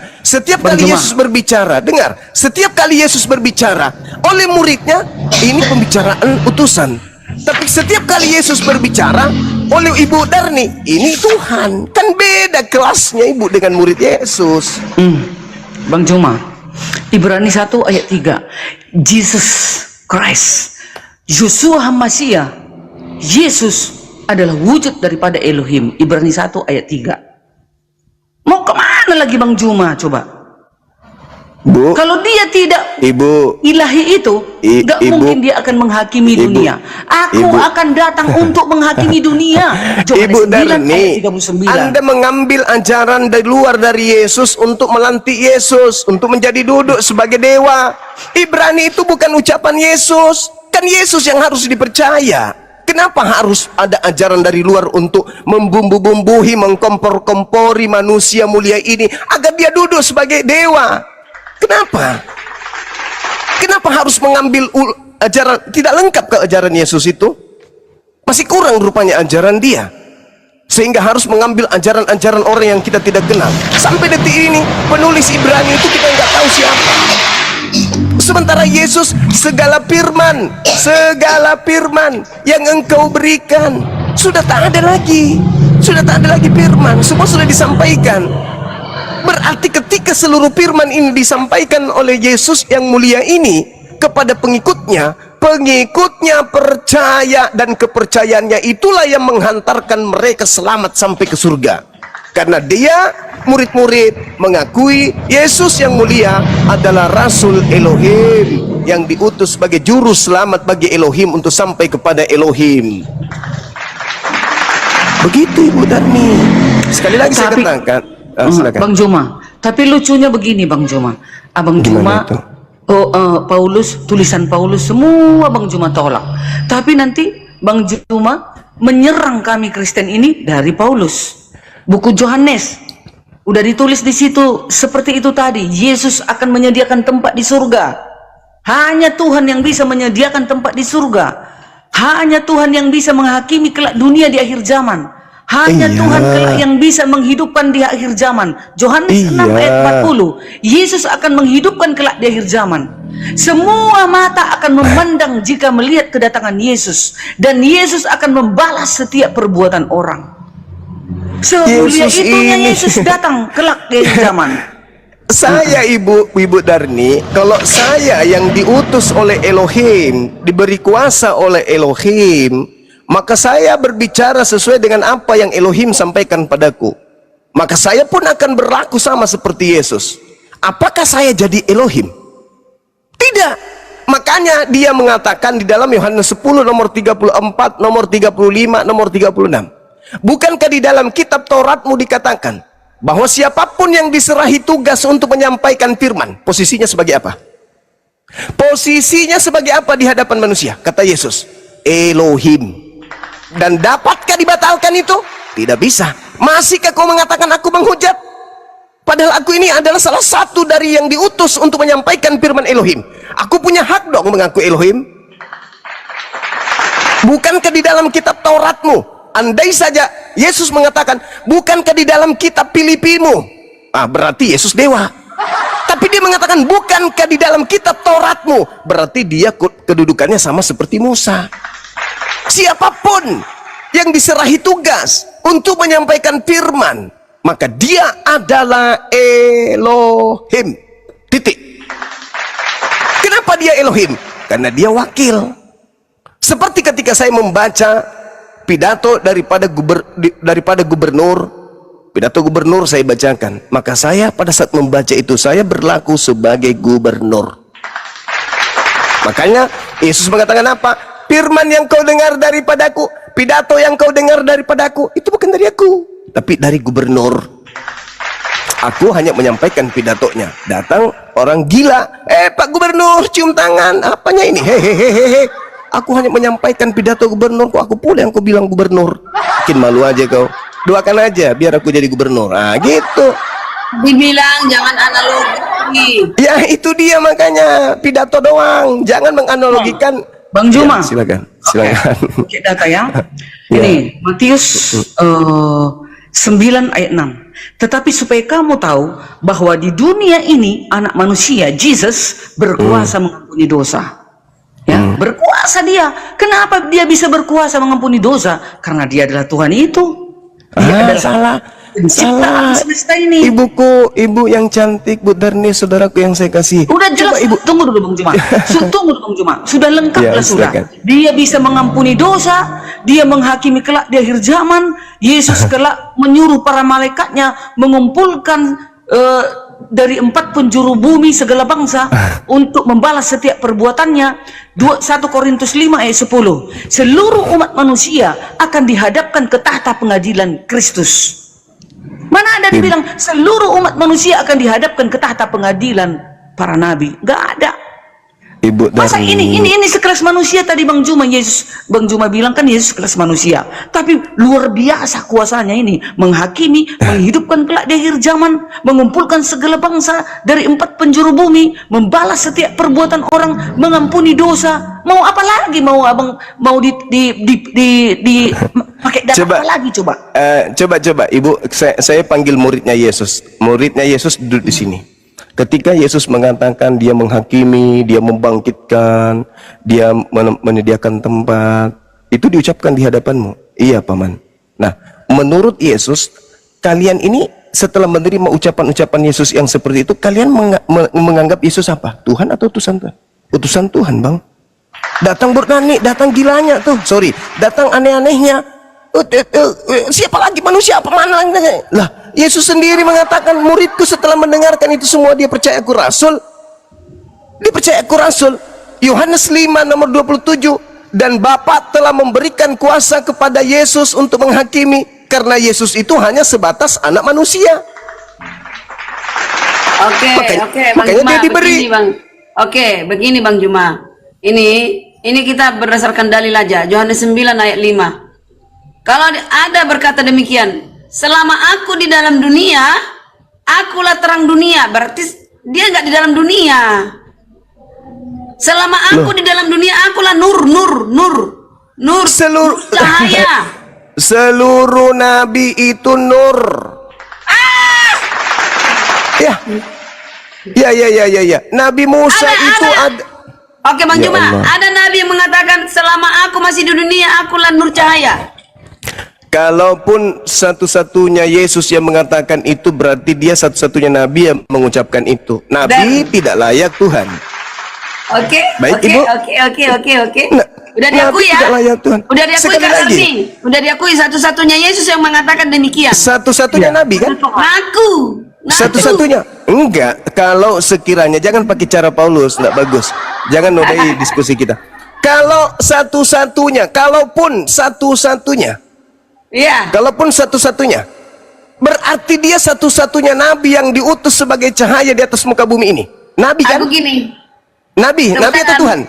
dengar, setiap kali Yesus berbicara oleh muridnya, ini pembicaraan utusan. Tapi setiap kali Yesus berbicara oleh Ibu Darni, ini Tuhan. Kan beda kelasnya Ibu dengan murid Yesus. Bang Juma, Ibrani 1 ayat 3, Jesus Christ, Yeshua HaMashiach, Yesus adalah wujud daripada Elohim. Ibrani 1 ayat 3. Mau kemana lagi Bang Juma coba? Bu, Kalau dia tidak Ibu, ilahi itu, nggak Ibu, mungkin dia akan menghakimi Ibu, dunia. Aku Ibu. akan datang untuk menghakimi dunia. Ibu Yohanes 9 Darni, ayat 39. Anda mengambil ajaran dari luar dari Yesus untuk melantik Yesus, untuk menjadi duduk sebagai dewa. Ibrani itu bukan ucapan Yesus. Kan Yesus yang harus dipercaya. Kenapa harus ada ajaran dari luar untuk membumbu-bumbuhi, mengkompor-kompori manusia mulia ini agar dia duduk sebagai dewa? Kenapa harus mengambil ajaran tidak lengkap ke ajaran Yesus itu? Masih kurang rupanya ajaran dia. Sehingga harus mengambil ajaran-ajaran orang yang kita tidak kenal. Sampai detik ini penulis Ibrani itu kita nggak tahu siapa. Sementara Yesus segala firman yang engkau berikan sudah tak ada lagi firman, semua sudah disampaikan. Berarti ketika seluruh firman ini disampaikan oleh Yesus yang mulia ini kepada pengikutnya percaya, dan kepercayaannya itulah yang menghantarkan mereka selamat sampai ke surga. Karena dia, murid-murid mengakui Yesus yang mulia adalah Rasul Elohim yang diutus sebagai juru selamat bagi Elohim untuk sampai kepada Elohim. Begitu Ibu Darni. Sekali lagi saya katakan, silakan. Bang Juma, tapi lucunya begini Bang Juma. Abang Juma, Paulus, tulisan Paulus semua Bang Juma tolak. Tapi nanti Bang Juma menyerang kami Kristen ini dari Paulus. Buku Yohanes udah ditulis di situ seperti itu tadi. Yesus akan menyediakan tempat di surga. Hanya Tuhan yang bisa menyediakan tempat di surga. Hanya Tuhan yang bisa menghakimi kelak dunia di akhir zaman. Hanya Iya. Tuhan kelak yang bisa menghidupkan di akhir zaman. Yohanes 6 Iya. ayat 40. Yesus akan menghidupkan kelak di akhir zaman. Semua mata akan memandang jika melihat kedatangan Yesus. Dan Yesus akan membalas setiap perbuatan orang. Semulia Yesus itunya ini. Yesus datang kelak di akhir zaman. Saya Ibu Darni, kalau saya yang diutus oleh Elohim, diberi kuasa oleh Elohim, maka saya berbicara sesuai dengan apa yang Elohim sampaikan padaku. Maka saya pun akan berlaku sama seperti Yesus. Apakah saya jadi Elohim? Tidak. Makanya dia mengatakan di dalam Yohanes 10 nomor 34, nomor 35, nomor 36. Bukankah di dalam kitab Tauratmu dikatakan bahwa siapapun yang diserahi tugas untuk menyampaikan firman, posisinya sebagai apa? Posisinya sebagai apa di hadapan manusia? Kata Yesus, Elohim. Dan dapatkah dibatalkan itu? Tidak bisa. Masihkah kau mengatakan aku menghujat? Padahal aku ini adalah salah satu dari yang diutus untuk menyampaikan firman Elohim. Aku punya hak dong mengaku Elohim. Bukankah di dalam kitab Tauratmu, andai saja Yesus mengatakan, bukankah di dalam kitab Filipimu? Berarti Yesus dewa. Tapi dia mengatakan, bukankah di dalam kitab Tauratmu? Berarti dia kedudukannya sama seperti Musa. Siapapun yang diserahi tugas untuk menyampaikan firman, maka dia adalah Elohim. Titik. Kenapa dia Elohim? Karena dia wakil. Seperti ketika saya membaca pidato daripada gubernur, pidato gubernur saya bacakan, maka saya pada saat membaca itu saya berlaku sebagai gubernur. Makanya Yesus mengatakan apa? Firman yang kau dengar daripadaku, pidato yang kau dengar daripadaku, itu bukan dari aku, tapi dari gubernur. Aku hanya menyampaikan pidatonya. Datang orang gila, Pak Gubernur, cium tangan, apanya ini? Hehehehe. Aku hanya menyampaikan pidato gubernur, kok aku pula yang kau bilang gubernur. Bikin malu aja kau. Doakan aja biar aku jadi gubernur. Gitu. Dibilang jangan analogi. Ya itu dia makanya pidato doang. Jangan menganalogikan. Bang Juma, Ya, silakan. Oke, data ya. Ya. Ini Matius 9 ayat 6. Tetapi supaya kamu tahu bahwa di dunia ini anak manusia, Jesus, berkuasa mengampuni dosa. Ya, berkuasa dia. Kenapa dia bisa berkuasa mengampuni dosa? Karena dia adalah Tuhan itu. Dia adalah Salah. pencipta semesta ini. Ibu yang cantik, Bu Darni, saudaraku yang saya kasih. Udah jelas, Coba, Ibu. tunggu dulu Bang Juma. Tunggu dulu Bang Juma. Sudah lengkap Ya, lah sudah. silakan. Dia bisa mengampuni dosa, dia menghakimi kelak di akhir zaman. Yesus kelak menyuruh para malaikatnya mengumpulkan dari 4 penjuru bumi segala bangsa untuk membalas setiap perbuatannya. 1 Korintus 5 ayat 10. Seluruh umat manusia akan dihadapkan ke tahta pengadilan Kristus. Mana ada dibilang seluruh umat manusia akan dihadapkan ke tahta pengadilan para nabi? Gak ada. Ibu Masa Darni. ini sekelas manusia tadi Bang Juma. Bang Juma bilang kan Yesus sekelas manusia. Tapi luar biasa kuasanya ini. Menghakimi, menghidupkan kelak di akhir zaman. Mengumpulkan segala bangsa dari 4 penjuru bumi. Membalas setiap perbuatan orang. Mengampuni dosa. Mau apa lagi? Mau abang mau pakai data Coba. apa lagi coba? Coba Ibu, saya panggil muridnya Yesus. Muridnya Yesus duduk di sini. Ketika Yesus mengatakan dia menghakimi, dia membangkitkan, dia menyediakan tempat, itu diucapkan di hadapanmu. Iya, Paman. Nah, menurut Yesus, kalian ini setelah menerima ucapan-ucapan Yesus yang seperti itu, kalian menganggap Yesus apa? Tuhan atau utusan Tuhan? Utusan Tuhan, Bang. Datang berani, datang gilanya tuh. Sorry, datang aneh-anehnya. Siapa lagi manusia apa mana lagi? Lah, Yesus sendiri mengatakan muridku setelah mendengarkan itu semua dia percaya aku rasul. Dia percaya aku rasul. Yohanes 5 nomor 27. Dan Bapa telah memberikan kuasa kepada Yesus untuk menghakimi, karena Yesus itu hanya sebatas anak manusia. Oke, Bang makanya Juma, dia diberi. Begini Bang Juma. Ini kita berdasarkan dalil aja. Yohanes 9 ayat 5. Kalau ada berkata demikian, selama aku di dalam dunia, akulah terang dunia. Berarti dia nggak di dalam dunia. Selama aku di dalam dunia, akulah nur. Nur, Seluruh nur cahaya. seluruh nabi itu nur. Ya. Ya. Nabi Musa itu ada. Oke Bang Ya Juma, Allah. ada nabi yang mengatakan selama aku masih di dunia akulah nur cahaya. Kalaupun satu-satunya Yesus yang mengatakan itu, berarti dia satu-satunya nabi yang mengucapkan itu. Nabi tidak layak Tuhan. Oke, Baik, oke, Ibu. oke. Nah, Udah diakui Nabi ya? tidak layak Tuhan. Udah diakui Sekali Kak lagi. Sarsi? Udah diakui satu-satunya Yesus yang mengatakan demikian. Satu-satunya nabi kan? Ngaku. Satu-satunya. Enggak, kalau sekiranya, jangan pakai cara Paulus, enggak bagus. Jangan nodai diskusi kita. Kalau satu-satunya, kalaupun satu-satunya, Iya. kalaupun satu-satunya, berarti dia satu-satunya nabi yang diutus sebagai cahaya di atas muka bumi ini. Nabi kan? Aku gini. Nabi, Tepuk nabi atau tangan. Tuhan?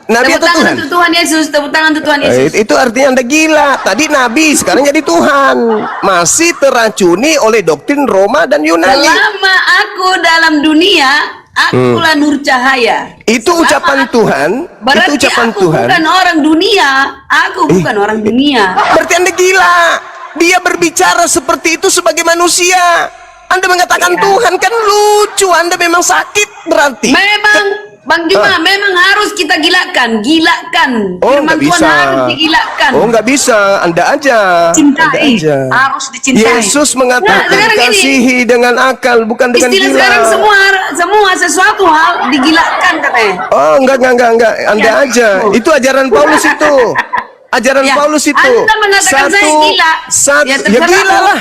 Nabi Tepuk atau tangan Tuhan? untuk Tuhan Yesus. Tepuk tangan untuk Tuhan Yesus. Itu artinya Anda gila. Tadi nabi, sekarang jadi Tuhan. Masih teracuni oleh doktrin Roma dan Yunani. Selama aku dalam dunia, akulah nur cahaya. Itu Selama ucapan aku- Tuhan. Berarti Itu ucapan aku Tuhan. bukan orang dunia. Aku bukan orang dunia. Berarti Anda gila. Dia berbicara seperti itu sebagai manusia. Anda mengatakan Iya. Tuhan, kan lucu. Anda memang sakit berarti. Memang Bang Juma, memang harus kita gilakan. Oh, Firman nggak Tuhan bisa. harus digilakan. Oh, nggak bisa. Anda aja. Anda Cintai, aja. harus dicintai. Yesus Nah, mengatakan sekarang gini. kasihi dengan akal, bukan dengan Istilah gila. sekarang semua sesuatu hal digilakan katanya. Oh, enggak. Anda Ya. aja. Itu ajaran Paulus itu. Ajaran Ya, Paulus itu. Anda mengatakan saya gila. Ya, Ya, terserah gila kau. lah.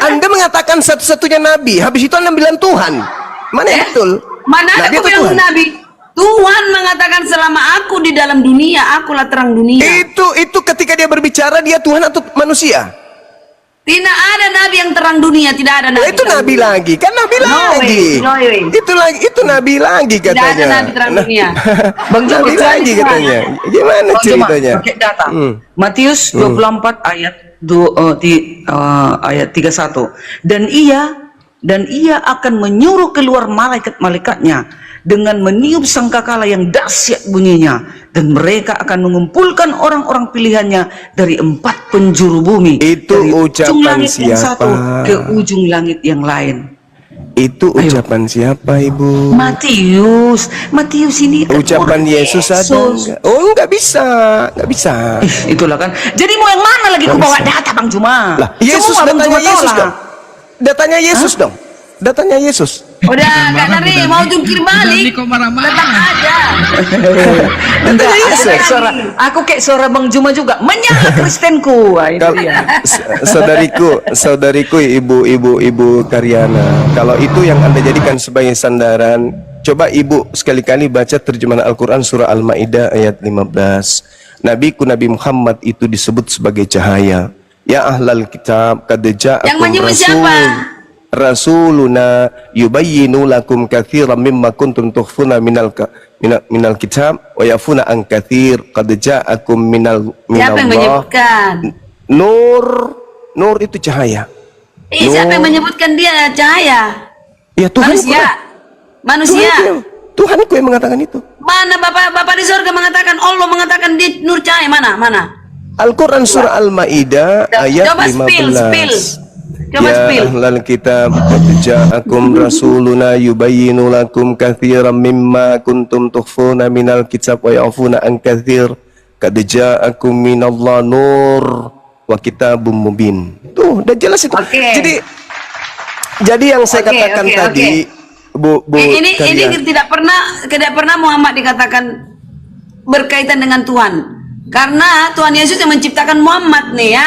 Anda mengatakan satu-satunya nabi. Habis itu Anda bilang Tuhan. Mana yang betul? Mana ada Nabi aku atau bilang Tuhan? Nabi? Tuhan mengatakan selama aku di dalam dunia, akulah terang dunia. Itu ketika dia berbicara, dia Tuhan atau manusia? Tidak ada nabi yang terang dunia, tidak ada nabi. Itu terang nabi dunia. lagi. Kan nabi No lagi. way, no way. Itu nabi lagi Tidak katanya. ada nabi terang dunia. Bang Juma, Nabi lagi katanya. Gimana Bang Juma, ceritanya? pakai data. Hmm. Matius 24 ayat 31. Dan ia akan menyuruh keluar malaikat-malaikatnya dengan meniup sangkakala yang dahsyat bunyinya, dan mereka akan mengumpulkan orang-orang pilihannya dari 4 penjuru bumi, Itu dari ujung ucapan langit yang siapa? satu ke ujung langit yang lain. Itu ucapan siapa, Ibu? Matius ini kan Ucapan orang Yesus ada enggak? Oh, enggak bisa. Itulah kan. Jadi mau yang mana lagi ku bawa data Bang Juma? Lah, Yesus Semua Bang datanya Juma Yesus tolak. dong. Datanya Yesus dong. Datanya Yesus. Udah Kak Nari mau jungkir balik. kok marah-marah. Tetap aja. Enggak, Yesus. aku kayak suara Bang Juma juga. Menyala Kristenku. Wah, itu Kalau dia. saudariku, ibu Karyana, kalau itu yang Anda jadikan sebagai sandaran, coba Ibu sekali-kali baca terjemahan Al-Qur'an surah Al-Maidah ayat 15. Nabi Muhammad itu disebut sebagai cahaya. Ya ahlal kitab, qad ja'akum Yang menyebut siapa? Rasuluna yubayyinu lakum katsiran mimma kuntum tukhfuna minal kitab wa yafuna an katsir qad ja'akum Siapa yang minallah menyebutkan? nur itu cahaya. Siapa yang menyebutkan dia cahaya? Ya Tuhan Manusia. Tuhanku yang mengatakan itu. Mana Bapak di surga mengatakan, Allah mengatakan dia nur cahaya, mana? Al-Quran surah Al-Maidah ayat Coba 15. Coba Ya spill. ahlal kitab qad ja'akum rasuluna yubayyinu lakum katsiran mimma kuntum tukhfuna minal kitab wa ya'funa an katsir qad ja'akum minallah nur wa kitabum mubin. Tuh, udah jelas itu. Oke. Jadi yang saya Oke, katakan oke, tadi, Bu Ini Karyana. tidak pernah Muhammad dikatakan berkaitan dengan Tuhan. Karena Tuhan Yesus yang menciptakan Muhammad nih ya.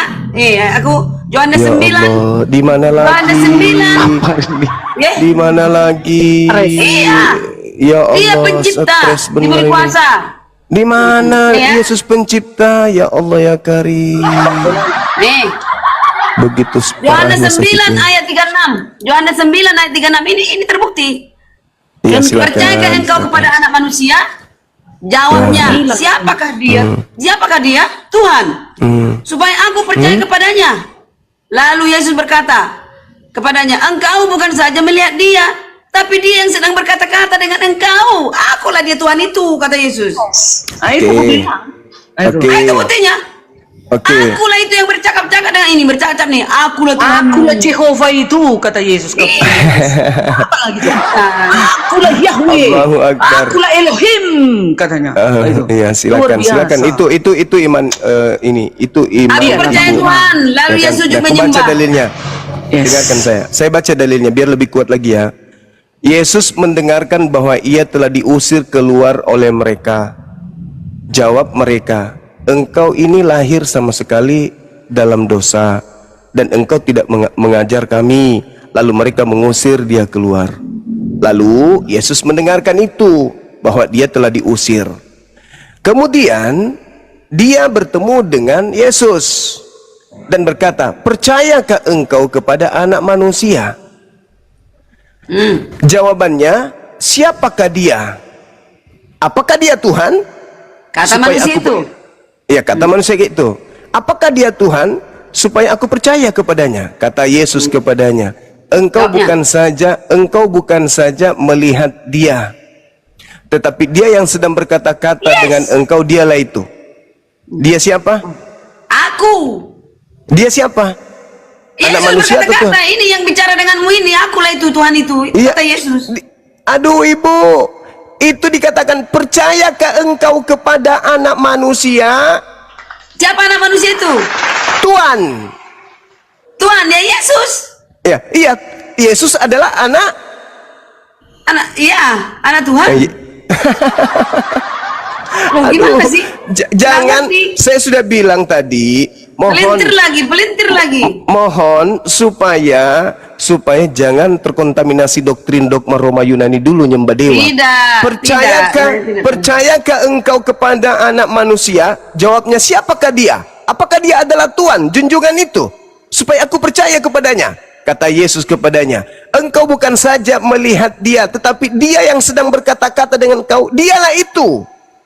Aku Yohanes Ya 9. Allah, di mana lagi? Yohanes 9. Ya. Di mana lagi? Iya. Ya Allah, Dia pencipta, stres benar diberi ini. kuasa. Di mana Ya. Yesus pencipta? Ya Allah ya Karim. Nih, Begitu Yohanes parahnya 9 sakitnya. ayat 36. Yohanes 9 ayat 36 ini terbukti. Iya, Dan silakan. percayakah engkau kepada anak manusia? Jawabnya, siapakah dia? Siapakah dia? Tuhan. Supaya aku percaya kepadanya. Lalu Yesus berkata kepadanya, engkau bukan saja melihat dia, tapi dia yang sedang berkata-kata dengan engkau. Akulah dia Tuhan itu, kata Yesus. Itu aku Oke. bilang. Ayo. Oke. Nah, itu buktinya. Oke. Akulah itu yang bercakap-cakap dengan ini, bercakap nih. Akulah Tuhan. Akulah Jehovah itu, kata Yesus. Apa lagi tuh? Akulah Yahweh. Allahu Akbar. Akulah Elohim, katanya. Itu. Iya, silakan, Luar biasa. silakan. Itu iman ini, itu iman. Aku Iya, percaya Nabi. Tuhan, lalu Ya ia kan? sujud Nah, aku baca menyembah. dalilnya. Yes. Dengarkan saya. Saya baca dalilnya biar lebih kuat lagi ya. Yesus mendengarkan bahwa ia telah diusir keluar oleh mereka. Jawab mereka, engkau ini lahir sama sekali dalam dosa dan engkau tidak mengajar kami. Lalu mereka mengusir dia keluar. Lalu Yesus mendengarkan itu, bahwa dia telah diusir. Kemudian dia bertemu dengan Yesus dan berkata, percayakah engkau kepada Anak Manusia? Jawabannya, siapakah dia? Apakah dia Tuhan? Kata Supaya manusia aku itu. Ya, kata manusia gitu. Apakah dia Tuhan? Supaya aku percaya kepadanya. Kata Yesus kepadanya, engkau bukan saja melihat dia, tetapi dia yang sedang berkata-kata dengan engkau, dialah itu. Dia siapa? Aku. Dia siapa? Anak Yesus manusia atau berkata-kata, Tuhan? ini yang bicara denganmu ini, akulah itu, Tuhan itu. Iya. Kata Yesus. Aduh ibu, itu dikatakan, percayakah engkau kepada Anak Manusia? Siapa anak manusia itu? Tuhan. Tuhan, ya Yesus. Ya, iya, Yesus adalah anak. Anak Tuhan. Loh, gimana sih? Jangan, Nggak ngerti. saya sudah bilang tadi, mohon Pelintir lagi. mohon supaya jangan terkontaminasi doktrin dogma Roma Yunani dulu nyembah dewa. Tidak. Percayakah engkau kepada Anak Manusia? Jawabnya, siapakah dia? Apakah dia adalah Tuhan junjungan itu? Supaya aku percaya kepadanya. Kata Yesus kepadanya, engkau bukan saja melihat dia, tetapi dia yang sedang berkata-kata dengan kau, dialah itu.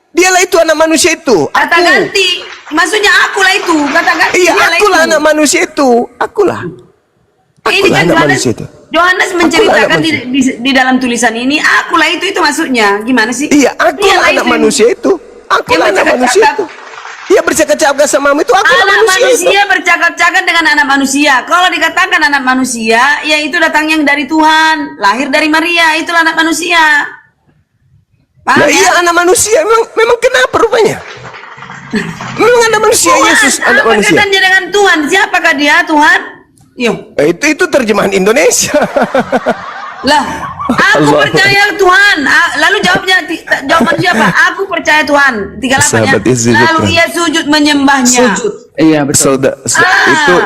Dialah itu Anak Manusia itu. Kata ganti. Maksudnya akulah itu. Kata ganti. Iya, dialah akulah itu. Anak Manusia itu. Akulah. Ini Akulah kan Anak Yohanes, Manusia itu. Yohanes Akulah menceritakan Anak di dalam tulisan ini, akulah itu maksudnya. Gimana sih? Iya, akulah Dialah Anak itu. Manusia itu. Akulah Yang Anak Manusia itu. Iya, bercakap-cakap samamu itu akulah Anak manusia itu. manusia bercakap-cakap dengan anak manusia. Kalau dikatakan anak manusia, ya itu datangnya dari Tuhan, lahir dari Maria, itulah anak manusia. Paham Nah, ya? iya, anak manusia. Memang kenapa rupanya? Memang anak manusia, Tuhan, Yesus anak apa manusia. kaitannya dengan Tuhan? Siapakah dia Tuhan? Yuk. Itu terjemahan Indonesia. Lah, aku Allah. percaya Tuhan. Lalu jawaban siapa? Aku percaya Tuhan. 38-nya. Sahabat Yesus, Lalu betul. ia sujud menyembahnya. Sujud. Iya, betul. Itu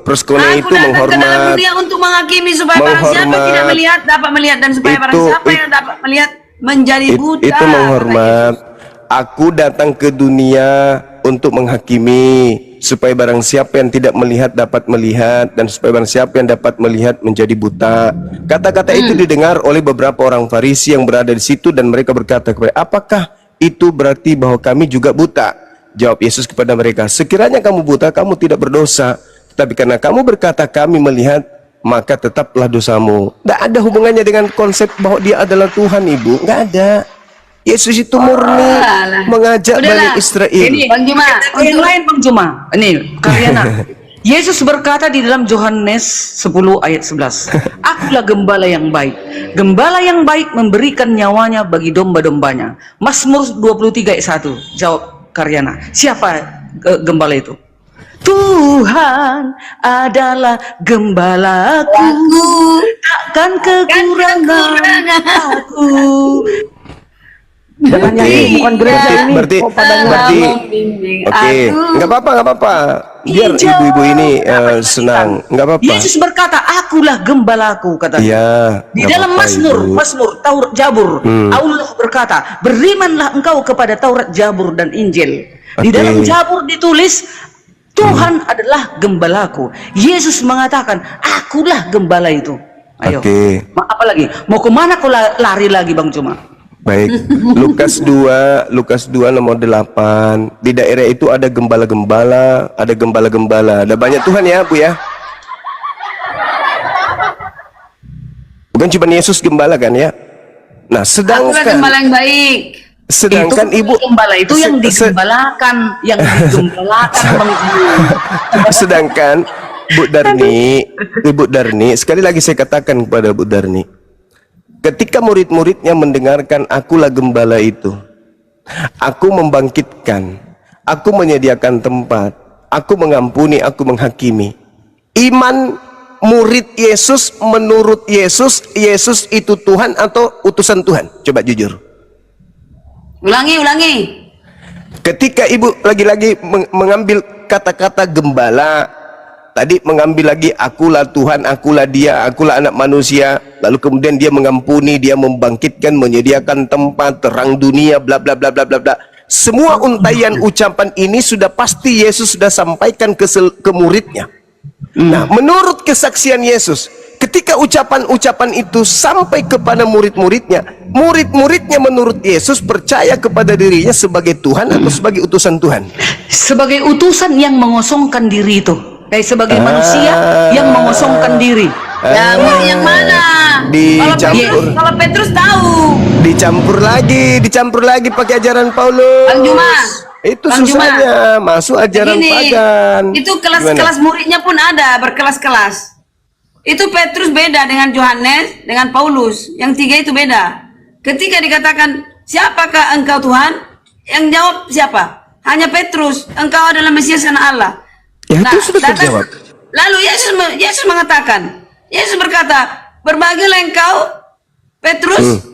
persekolah Aku itu datang ke dalam menghormat. dunia untuk menghakimi supaya barang siapa Menghormat. tidak melihat dapat melihat, dan supaya barang siapa yang dapat melihat menjadi buta. Itu menghormat. Aku datang ke dunia untuk menghakimi, supaya barang siapa yang tidak melihat dapat melihat, dan supaya barang siapa yang dapat melihat menjadi buta. Kata-kata itu didengar oleh beberapa orang Farisi yang berada di situ, dan mereka berkata kepada, apakah itu berarti bahwa kami juga buta? Jawab Yesus kepada mereka, sekiranya kamu buta, kamu tidak berdosa. Tapi karena kamu berkata kami melihat, maka tetaplah dosamu. Tidak ada hubungannya dengan konsep bahwa dia adalah Tuhan, ibu. Nggak ada. Yesus itu murni alah. mengajak Udahlah. Bani Israel. Ini Bang Juma, yang lain Bang Juma. Ini Karyana. Yesus berkata di dalam Yohanes 10 ayat 11, akulah gembala yang baik. Gembala yang baik memberikan nyawanya bagi domba-dombanya. Mazmur 23 ayat 1. Jawab Karyana. Siapa gembala itu? Tuhan adalah gembalaku, takkan kekurangan aku. Jangan nyanyi, bukan gereja ini. Berarti, oke, nggak apa-apa. Biar ibu-ibu ini senang, nggak apa-apa. Yesus berkata, akulah gembalaku, katanya. Iya. Di nggak dalam apa-apa, Ibu. Mazmur, Taurat, Jabur, Allah berkata, berimanlah engkau kepada Taurat, Jabur, dan Injil. Di Oke. dalam Jabur ditulis, Tuhan adalah gembalaku. Yesus mengatakan, akulah gembala itu. Ayo, Oke. apa lagi? Mau kemana kau lari lagi, Bang Cuma? Baik, Lukas 2 nomor 8. Di daerah itu ada gembala-gembala, ada banyak Tuhan ya, Bu ya. Bukan cuma Yesus gembala kan ya. Nah, Akulah sedangkan gembala yang baik. Sedangkan itu ibu gembala itu yang digembalakan, Bang Jimmy. sedangkan Ibu Darni, sekali lagi saya katakan kepada Bu Darni, ketika murid-muridnya mendengarkan akulah gembala itu, aku membangkitkan, aku menyediakan tempat, aku mengampuni, aku menghakimi. Iman murid Yesus menurut Yesus, Yesus itu Tuhan atau utusan Tuhan? Coba jujur. Ulangi. Ketika ibu lagi-lagi mengambil kata-kata gembala, tadi mengambil lagi akulah Tuhan, akulah dia, akulah anak manusia, lalu kemudian dia mengampuni, dia membangkitkan, menyediakan tempat, terang dunia, bla bla bla bla bla bla. Semua untaian ucapan ini sudah pasti Yesus sudah sampaikan ke muridnya. Nah, menurut kesaksian Yesus, ketika ucapan-ucapan itu sampai kepada murid-muridnya, murid-muridnya menurut Yesus percaya kepada dirinya sebagai Tuhan atau sebagai utusan Tuhan? Sebagai utusan yang mengosongkan diri itu, kayak sebagai manusia yang mengosongkan diri. Yang mana? Dicampur. Kalau Petrus tahu. Dicampur lagi pakai ajaran Paulus. Bang Juma. Itu Bang susahnya masuk ajaran pagan. Itu kelas-kelas muridnya pun ada, berkelas-kelas. Itu Petrus beda dengan Yohanes, dengan Paulus. Yang tiga itu beda. Ketika dikatakan, siapakah engkau Tuhan? Yang jawab siapa? Hanya Petrus. Engkau adalah Mesias anak Allah. Ya, itu sudah terjawab. Lalu Yesus mengatakan, Yesus berkata, berbahagialah engkau Petrus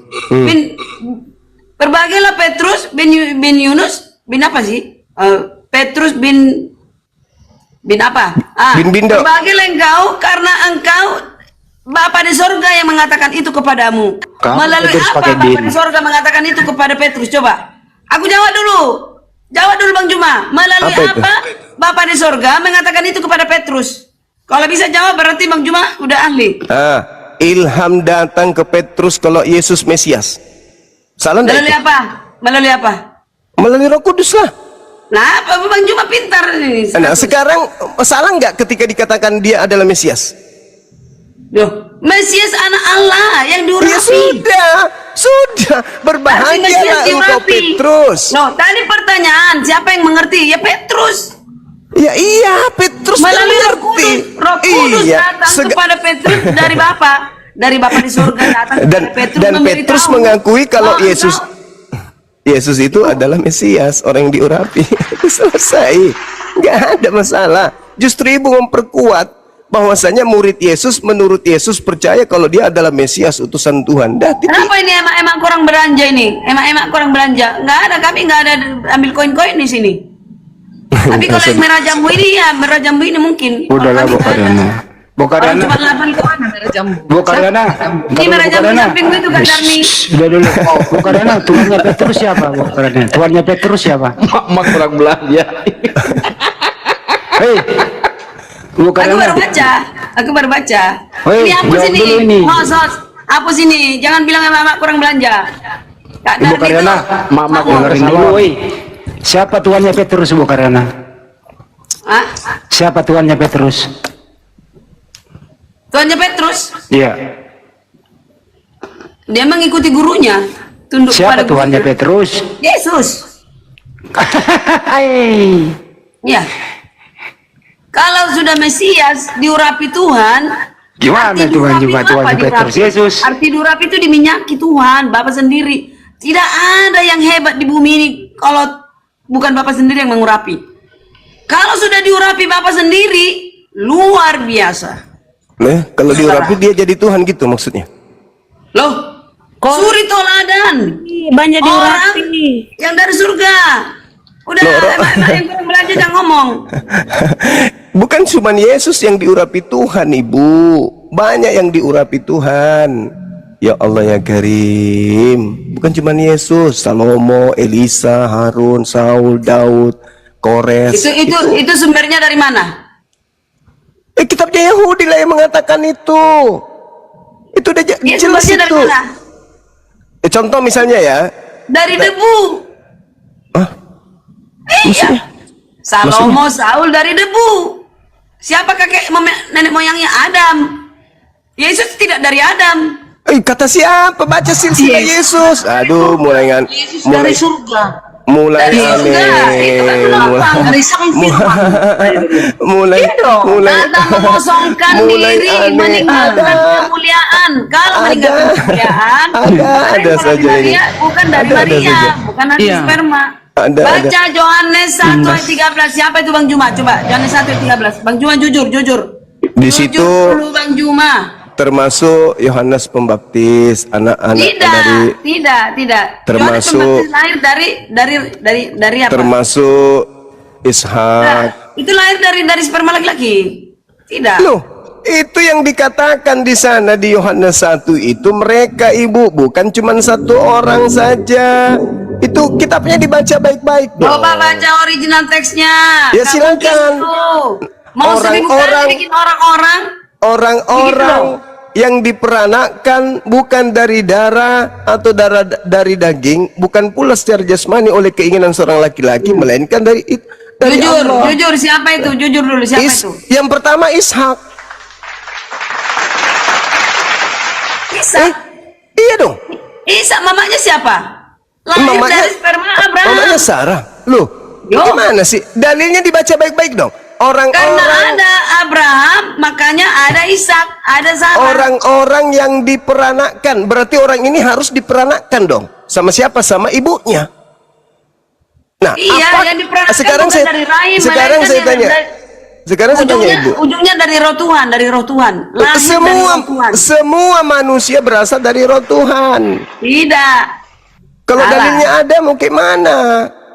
berbahagialah Petrus bin Yunus bin apa sih? Petrus bin apa? Bin Bindo. Berbahagialah engkau karena engkau Bapa di sorga yang mengatakan itu kepadamu. Melalui apa Bapa di sorga mengatakan itu kepada Petrus? Coba, aku jawab dulu Bang Juma. Melalui apa Bapa di sorga mengatakan itu kepada Petrus? Kalau bisa jawab berarti Bang Juma udah ahli. Ilham datang ke Petrus kalau Yesus Mesias. Salah enggak? Melalui apa? Melalui Roh Kudus lah. Nah, apa Bang Juma pintar ini? Nah, sekarang salah enggak ketika dikatakan dia adalah Mesias? Loh, Mesias anak Allah yang diurapi. Ya sudah. Berbahagialah engkau Petrus. No, tadi pertanyaan, siapa yang mengerti? Ya Petrus. Ya iya, Petrus melalui mengerti. Roh Kudus datang kepada Petrus dari Bapa di surga datang kepada Petrus. Dan Petrus mengakui kalau Yesus itu adalah Mesias, orang yang diurapi. Itu selesai, nggak ada masalah. Justru ibu memperkuat bahwasanya murid Yesus menurut Yesus percaya kalau dia adalah Mesias, utusan Tuhan. Kenapa ini emak kurang belanja ini? Emak kurang belanja? Nggak ada, kami nggak ada ambil koin-koin di sini. Tapi kalau yang merah jambu ini ya, merah jambu ini mungkin. Udahlah Bokadana. Bokadana. Ini merah jambu samping itu Kak Darni. Sudah dulu. Bokadana, tuannya Petrus siapa? Bokadana. Tuannya Petrus siapa? Mak kurang belanja. Hei. Bokadana. Aku baru baca. Hei, Ini hapus ini. ini. Hapus ini. Jangan bilang emak kurang belanja. Kak Darni Bokadana, mak dengerin dulu, woi. Siapa tuannya Petrus, Bokadana? Siapa tuannya Petrus? Tuannya Petrus? Iya. Dia mengikuti gurunya. Tunduk siapa pada tuannya Petrus? Yesus. Hai. Ya. Kalau sudah Mesias diurapi Tuhan, gimana Tuhan juga tuannya Petrus? Yesus. Arti diurapi itu diminyaki Tuhan, Bapa sendiri. Tidak ada yang hebat di bumi ini kalau bukan Bapak sendiri yang mengurapi. Kalau sudah diurapi Bapak sendiri, luar biasa. Kalau diurapi dia jadi Tuhan gitu maksudnya? Loh, suri toladan. Banyak diurapi. Orang yang dari surga. Udah, yang kurang belajar jangan ngomong. Bukan cuma Yesus yang diurapi Tuhan, Ibu. Banyak yang diurapi Tuhan. Ya Allah ya Karim. Bukan cuma Yesus, Salomo, Elisa, Harun, Saul, Daud, Kores. Itu sumbernya dari mana? Kitabnya Yahudi lah yang mengatakan itu. Itu udah jelas itu. Dari mana? Contoh misalnya ya. Dari debu. Iya. Salomo, Saul dari debu. Siapa kakek nenek moyangnya Adam? Yesus tidak dari Adam. Kata siapa? Baca silsilah Yesus. Aduh, mulai Yesus mulai dari surga. mulai Dari surga, itu kan penumpang. Dari sang firman. mulai Iya dong, mulai datang mengosongkan mulai diri, aneh. meninggalkan kemuliaan. Kalau meninggalkan kemuliaan, ada bukan saja dari ini. Maria, bukan dari Ada Maria, saja. bukan dari Iya. sperma. Ada. Baca Yohanes 1 ayat 13. Siapa itu Bang Juma? Coba Yohanes 1 ayat 13. Bang Juma jujur. Di Jujur situ dulu Bang Juma. termasuk Yohanes Pembaptis, anak-anak dari Tidak. termasuk- Yohanes Pembaptis lahir dari apa? termasuk Tidak. Ishak. Itu lahir dari sperma laki-laki. Tidak. Loh, itu yang dikatakan di sana di Yohanes 1 itu mereka ibu, bukan cuma satu orang saja. Itu kitabnya dibaca baik-baik dong. Coba baca original teksnya. Ya, Nggak silakan. mungkin itu. Mau 1000 Orang-orang- kali bikin orang-orang. Orang-orang Begitu yang diperanakan bukan dari darah atau dari daging, bukan pula secara jasmani oleh keinginan seorang laki-laki, melainkan dari Allah. Jujur siapa itu? Jujur dulu siapa itu? Yang pertama Ishak. Isa. Iya dong. Isa mamanya siapa? Lahir Mamanya- dari sperma Abraham. Mamanya Sarah. Loh, Yo. gimana sih? Dalilnya dibaca baik-baik dong. Karena Orang-orang ada Abraham, makanya ada Ishak, ada Sarah. orang-orang yang diperanakkan, berarti orang ini harus diperanakkan dong. Sama siapa? Sama ibunya. Nah, Iya, yang diperanakkan sekarang bukan saya dari rahim, sekarang melainkan saya yang tanya. dari- Sekarang saya tanya ibu. Ujungnya dari roh Tuhan, dari roh Tuhan. Lahir dari roh Tuhan. Semua manusia berasal dari roh Tuhan. Tidak. Kalau Salah. dalilnya ada mau kayak mana?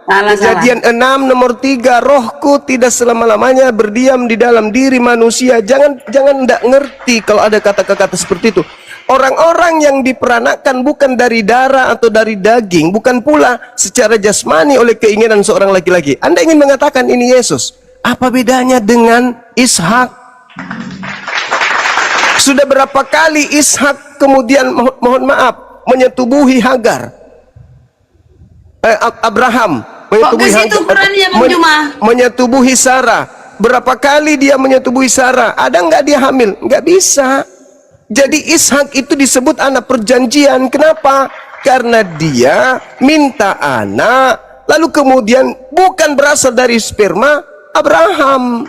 Salah. Kejadian 6 nomor 3, rohku tidak selama-lamanya berdiam di dalam diri manusia. Jangan ndak ngerti kalau ada kata-kata seperti itu. Orang-orang yang diperanakkan bukan dari darah atau dari daging, bukan pula secara jasmani oleh keinginan seorang laki-laki. Anda ingin mengatakan ini Yesus? Apa bedanya dengan Ishak? Sudah berapa kali Ishak kemudian mohon maaf menyetubuhi Hagar? Abraham menyetubuhi Kok ke situ Qurannya, Bang Juma? menyetubuhi Sarah. Berapa kali dia menyetubuhi Sarah? Ada nggak dia hamil? Nggak bisa. Jadi Ishak itu disebut anak perjanjian. Kenapa? Karena dia minta anak, lalu kemudian bukan berasal dari sperma Abraham.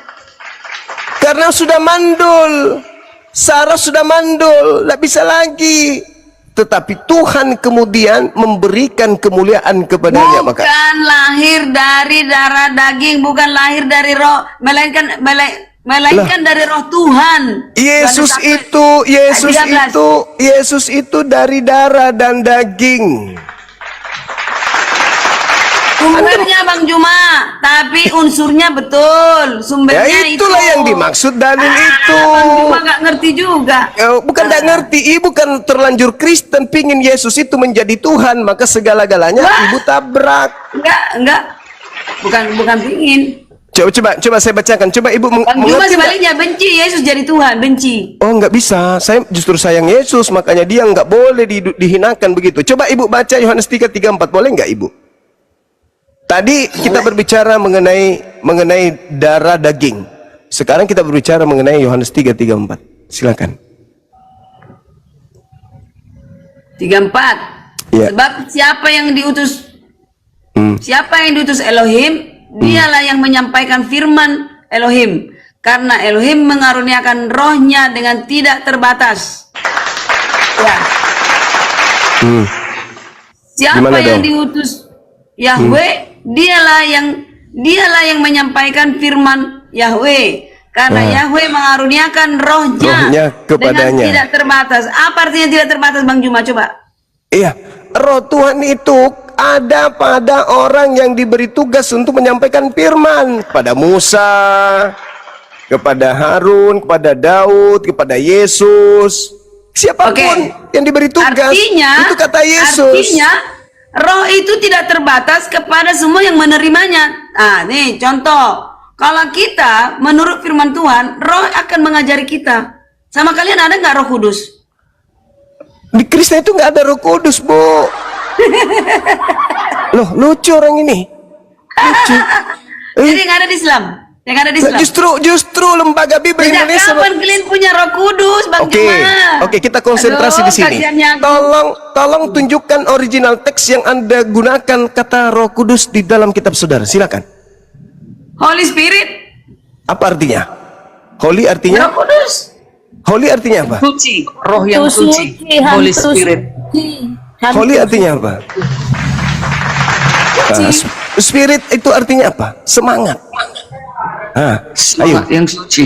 Karena sudah mandul, Sarah sudah mandul, nggak bisa lagi. Tetapi Tuhan kemudian memberikan kemuliaan kepadanya. Maka Bukan lahir dari darah daging, bukan lahir dari roh, melainkan dari roh Tuhan. Yesus Yohanes 1 ayat 13. Yesus itu dari darah dan daging. Sumbernya Bang Juma, tapi unsurnya betul. Sumbernya Ya itulah itu. yang dimaksud dalil itu. Bang Juma nggak ngerti juga. Bukan tidak ngerti, ibu kan terlanjur Kristen, pingin Yesus itu menjadi Tuhan, maka segala-galanya Wah. ibu tabrak. Enggak. Bukan pingin. Coba saya bacakan. Coba ibu Bang Juma mengerti nggak? sebaliknya benci Yesus jadi Tuhan, benci. Oh nggak bisa, saya justru sayang Yesus, makanya dia nggak boleh dihinakan begitu. Coba ibu baca Yohanes 3:34, boleh nggak ibu? Tadi kita berbicara mengenai darah daging. Sekarang kita berbicara mengenai Yohanes 3:34. Silakan. 34. Ya. Sebab siapa yang diutus Elohim, dialah yang menyampaikan firman Elohim. Karena Elohim mengaruniakan rohnya dengan tidak terbatas. Ya. Siapa Gimana yang dong? diutus Yahweh, dialah yang menyampaikan firman Yahweh. Karena Yahweh mengaruniakan rohnya kepadanya. dengan tidak terbatas. Apa artinya tidak terbatas, Bang Juma? Coba. Iya, roh Tuhan itu ada pada orang yang diberi tugas untuk menyampaikan firman. Kepada Musa, kepada Harun, kepada Daud, kepada Yesus. Siapapun yang diberi tugas, itu kata Yesus. Artinya, roh itu tidak terbatas kepada semua yang menerimanya. Nah, nih contoh. Kalau kita menurut firman Tuhan, roh akan mengajari kita. Sama kalian ada nggak Roh Kudus? Di Kristen itu nggak ada Roh Kudus, Bu. Loh, lucu orang ini. Lucu. Jadi nggak ada di Islam. yang ada di Nah, Islam. justru lembaga Bible Sejak Indonesia. kapan kalian punya Roh Kudus, Bang Oke, Juma? oke, kita konsentrasi Aduh, di sini. kasihannya aku. Tolong tunjukkan original teks yang Anda gunakan kata Roh Kudus di dalam kitab saudara. Silakan. Holy Spirit, Apa artinya? Holy artinya? Roh Kudus. Holy artinya apa? Suci, roh yang Hantu suci, hantu Holy Spirit. Hantu Holy artinya apa? Nah, spirit itu artinya apa? Semangat. Ah, ayo. Semangat yang suci.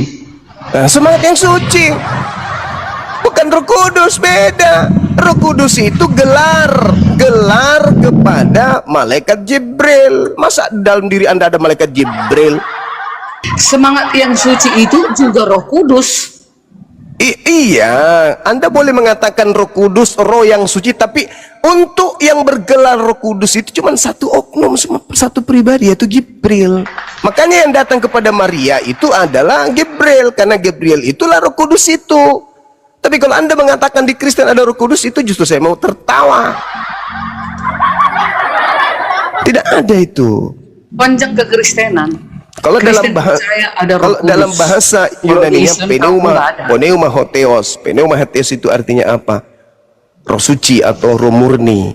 Nah, semangat yang suci. Bukan Roh Kudus, beda. Roh Kudus itu gelar kepada malaikat Jibril. Masa dalam diri Anda ada malaikat Jibril? Semangat yang suci itu juga Roh Kudus. Iya, Anda boleh mengatakan Roh Kudus, roh yang suci, tapi untuk yang bergelar Roh Kudus itu cuma satu oknum, satu pribadi, yaitu Jibril. Makanya yang datang kepada Maria itu adalah Jibril, karena Jibril itulah Roh Kudus itu. Tapi kalau Anda mengatakan di Kristen ada Roh Kudus, itu justru saya mau tertawa. Tidak ada itu. Panjang kekristenan. Kalau Kristen dalam bahasa, percaya ada Roh kalau Kudus. dalam bahasa Kalau di Yunani-nya Islam pneuma, nggak ada. pneuma hotheos itu artinya apa? Roh suci atau roh murni.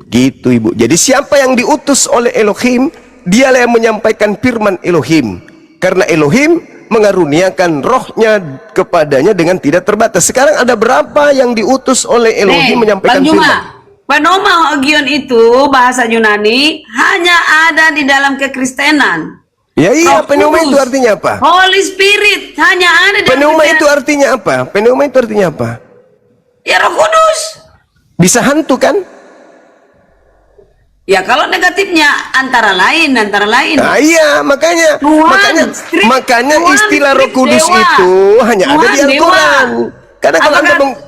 Gitu Ibu. Jadi siapa yang diutus oleh Elohim, dialah yang menyampaikan firman Elohim. Karena Elohim mengaruniakan rohnya kepadanya dengan tidak terbatas. Sekarang ada berapa yang diutus oleh Elohim menyampaikan Bang firman? Juma, Pneuma Hagion itu bahasa Yunani hanya ada di dalam kekristenan. Ya iya, Roh pneuma Kudus. itu artinya apa? Holy Spirit hanya ada di dalam Pneuma itu kekristenan. artinya apa? Pneuma itu artinya apa? Ya Roh Kudus. Bisa hantu kan? Ya kalau negatifnya antara lain. Nah iya, makanya Tuhan, makanya Tuhan, istilah Roh strip Kudus dewa. itu hanya ada Tuhan di dewa. Al-Quran. Karena kalau Apakah- Anda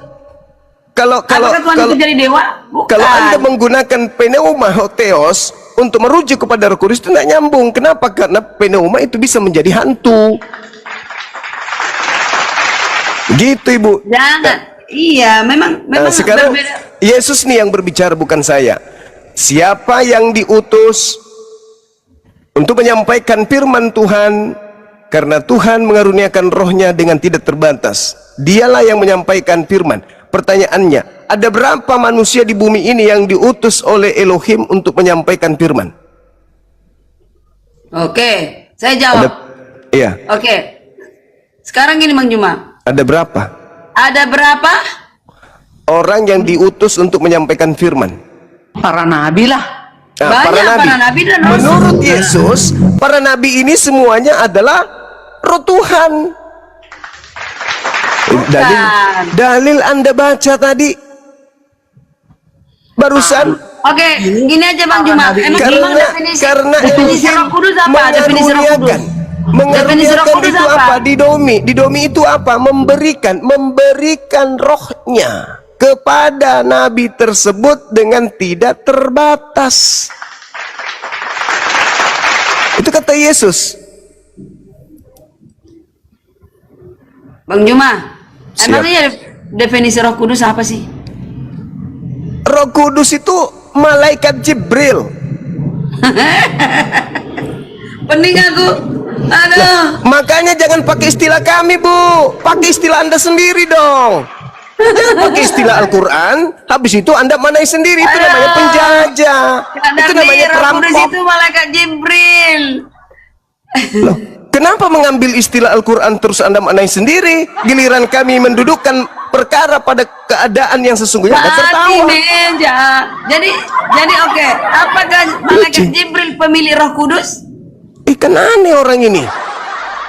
Apakah Tuhan itu jadi dewa? Bukan. kalau Anda menggunakan pneuma hotheos untuk merujuk kepada Roh Kudus itu tidak nyambung. Kenapa? Karena pneuma itu bisa menjadi hantu. Gitu Ibu. Jangan. Iya, memang Sekarang berbeda. Yesus nih yang berbicara, bukan saya. Siapa yang diutus untuk menyampaikan firman Tuhan, karena Tuhan mengaruniakan rohnya dengan tidak terbatas, dialah yang menyampaikan firman. Pertanyaannya, ada berapa manusia di bumi ini yang diutus oleh Elohim untuk menyampaikan firman? Oke, saya jawab. Iya, Oke. Sekarang gini Bang Juma. ada berapa Ada berapa? orang yang diutus untuk menyampaikan firman? Para nabi lah. Nah, Banyak para nabi dan rasul. Menurut Yesus, para nabi ini semuanya adalah roh Tuhan. Dalil Anda baca tadi barusan. Oke, gini aja Bang Juma. Emang definisi Roh Kudus apa? Definisi Roh Kudus. Definisi Roh mengaruniakan Kudus itu apa? apa? Didomi itu apa? Memberikan rohnya kepada nabi tersebut dengan tidak terbatas. Itu kata Yesus. Bang Juma, Siap. emangnya definisi Roh Kudus apa sih? Roh Kudus itu malaikat Jibril. Pening aku. Aduh. Makanya jangan pakai istilah kami, Bu. Pakai istilah Anda sendiri dong. Jangan pakai istilah Al-Quran, habis itu Anda manai sendiri. Itu namanya penjajah. Itu namanya Roh Kudus perampok. itu malaikat Jibril. Loh, kenapa mengambil istilah Al-Quran terus Anda manai sendiri? Giliran kami mendudukkan perkara pada keadaan yang sesungguhnya Anda Mati tertawa. meja. Jadi oke. Apakah malaikat Jibril pemilik Roh Kudus? Ikan aneh orang ini.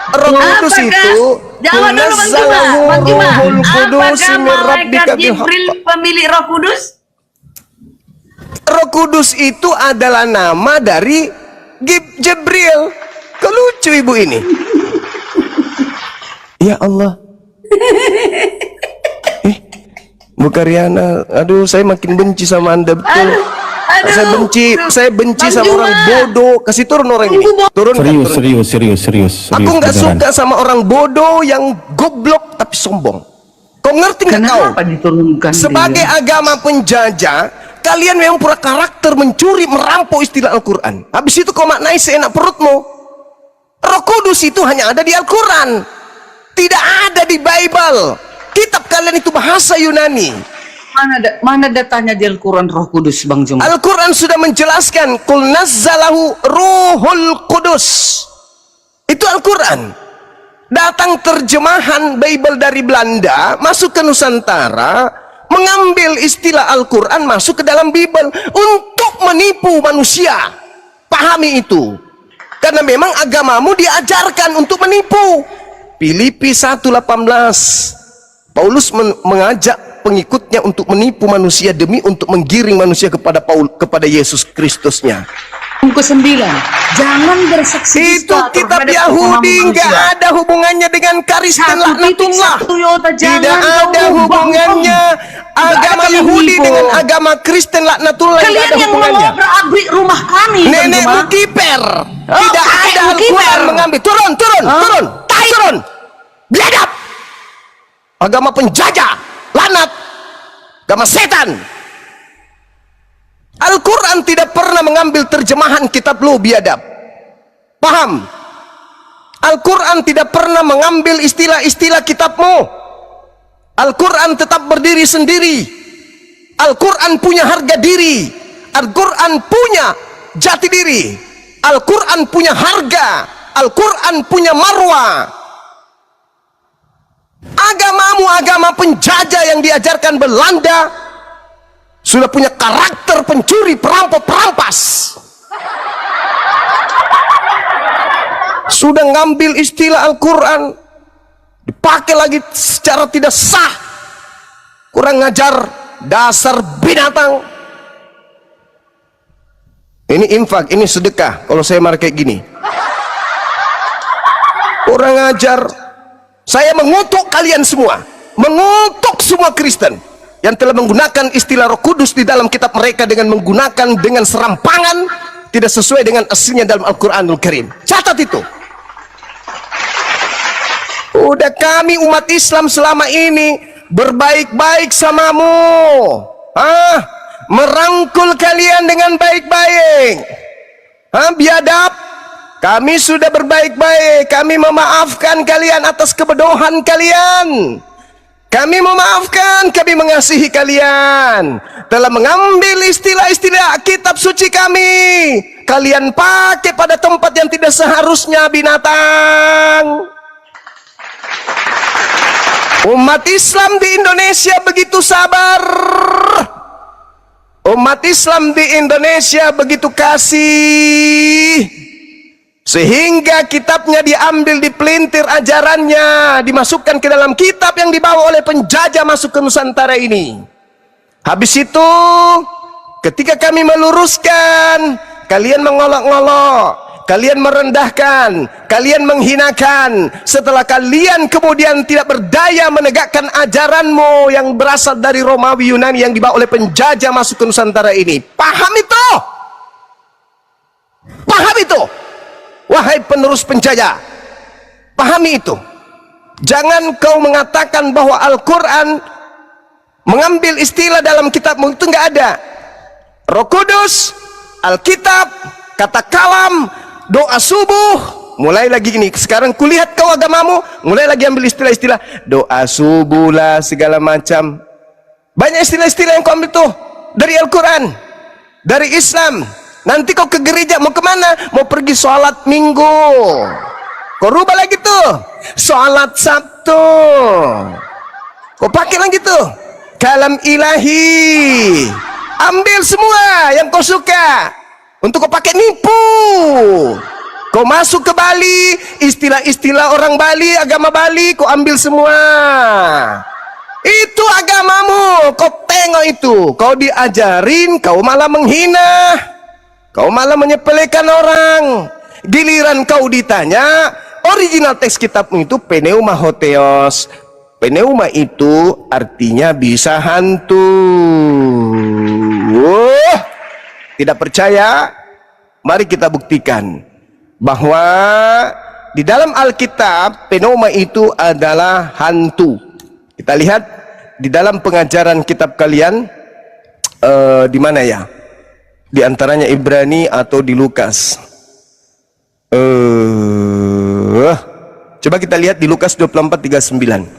Roh Kudus Apakah- itu Jawab dulu Bang Juma. tunazzalahu Bang Juma, Ruhul Qudus apakah min malaikat rabbika bil Jibril haqq. pemilik Roh Kudus? Roh Kudus itu adalah nama dari Jibril. Kelucu ibu ini. Ya Allah. Bu Karyana, aduh saya makin benci sama Anda betul. Aduh. Saya benci Bang sama Juma. orang bodoh. Kasih turun orang ini. Turun nggak? Serius. Aku nggak beneran. suka sama orang bodoh yang goblok tapi sombong. Kau ngerti nggak kau? Kenapa diturunkan Sebagai dia? agama penjajah, kalian memang pura karakter mencuri, merampok istilah Al-Quran. Habis itu kau maknai seenak perutmu. Roh Kudus itu hanya ada di Al-Quran, tidak ada di Bible. Kitab kalian itu bahasa Yunani. Mana datanya di Al-Quran Roh Kudus, Bang Jemaat? Al-Quran sudah menjelaskan, Qul nazzalahu Ruhul Kudus. Itu Al-Quran. Datang terjemahan Bible dari Belanda masuk ke Nusantara, mengambil istilah Al-Quran masuk ke dalam Bible untuk menipu manusia. Pahami itu, karena memang agamamu diajarkan untuk menipu. Filipi 1:18, Paulus mengajak pengikutnya untuk menipu manusia demi untuk menggiring manusia kepada Yesus Kristusnya. Ke-9, jangan bersaksi Itu dusta kitab terhadap Yahudi, sesama nggak manusia. ada hubungannya dengan Kristen laknatullah. 1:1 Tidak jangan ada kau hubungannya agama ada Yahudi menipu. dengan agama Kristen laknatullah. Nggak Kalian ada yang hubungannya. mengobrak-abrik rumah kami, Bang Nenekmu Jemaat. kiper. Oh, Tidak ada kakekmu Al-Quran kiper. mengambil. Turun. Turun. Biadab. Agama penjajah, laknat, agama setan. Al-Quran tidak pernah mengambil terjemahan kitab lu, biadab. Paham? Al-Quran tidak pernah mengambil istilah-istilah kitabmu. Al-Quran tetap berdiri sendiri. Al-Quran punya harga diri. Al-Quran punya jati diri. Al-Quran punya harga. Al-Quran punya marwah. Agamamu agama penjajah yang diajarkan Belanda, sudah punya karakter pencuri, perampok, perampas. Sudah ngambil istilah Al-Quran, dipakai lagi secara tidak sah. Kurang ngajar, dasar binatang. Ini infak, ini sedekah. Kalau saya marah kayak gini, kurang ngajar. Saya mengutuk kalian semua, mengutuk semua Kristen yang telah menggunakan istilah Roh Kudus di dalam kitab mereka dengan menggunakan dengan serampangan, tidak sesuai dengan aslinya dalam Al-Quranul Karim. Catat itu. Udah kami umat Islam selama ini berbaik-baik samamu, merangkul kalian dengan baik-baik, biadab. Kami sudah berbaik-baik, kami memaafkan kalian atas kebodohan kalian. Kami memaafkan, kami mengasihi kalian. Telah mengambil istilah-istilah kitab suci kami, kalian pakai pada tempat yang tidak seharusnya, binatang. Umat Islam di Indonesia begitu sabar. Umat Islam di Indonesia begitu kasih, sehingga kitabnya diambil, dipelintir ajarannya, dimasukkan ke dalam kitab yang dibawa oleh penjajah masuk ke Nusantara ini. Habis itu, ketika kami meluruskan, kalian mengolok-ngolok, kalian merendahkan, kalian menghinakan. Setelah kalian kemudian tidak berdaya menegakkan ajaranmu yang berasal dari Romawi Yunani yang dibawa oleh penjajah masuk ke Nusantara ini. Paham itu? Paham itu? Wahai penerus penjajah, pahami itu. Jangan kau mengatakan bahwa Al-Quran mengambil istilah dalam kitabmu, itu nggak ada. Roh Kudus, Alkitab, kata kalam, doa subuh, mulai lagi ini. Sekarang kulihat kau agamamu, mulai lagi ambil istilah-istilah doa subuh lah, segala macam. Banyak istilah-istilah yang kau ambil tuh dari Al-Quran, dari Islam. Nanti kau ke gereja, mau kemana? Mau pergi sholat minggu, kau rubah lagi tuh sholat Sabtu, kau pakai lagi tuh kalam ilahi. Ambil semua yang kau suka untuk kau pakai nipu. Kau masuk ke Bali, istilah-istilah orang Bali, agama Bali, kau ambil semua. Itu agamamu, kau tengok itu. Kau diajarin, kau malah menghina, kau malah menyepelekan orang. Giliran kau ditanya, original teks kitabmu itu pneuma hotheos. Pneuma itu artinya bisa hantu. Tidak percaya? Mari kita buktikan bahwa di dalam Alkitab pneuma itu adalah hantu. Kita lihat di dalam pengajaran kitab kalian, di mana ya? Di antaranya Ibrani atau di Lukas. Wah, coba kita lihat di Lukas 24:39.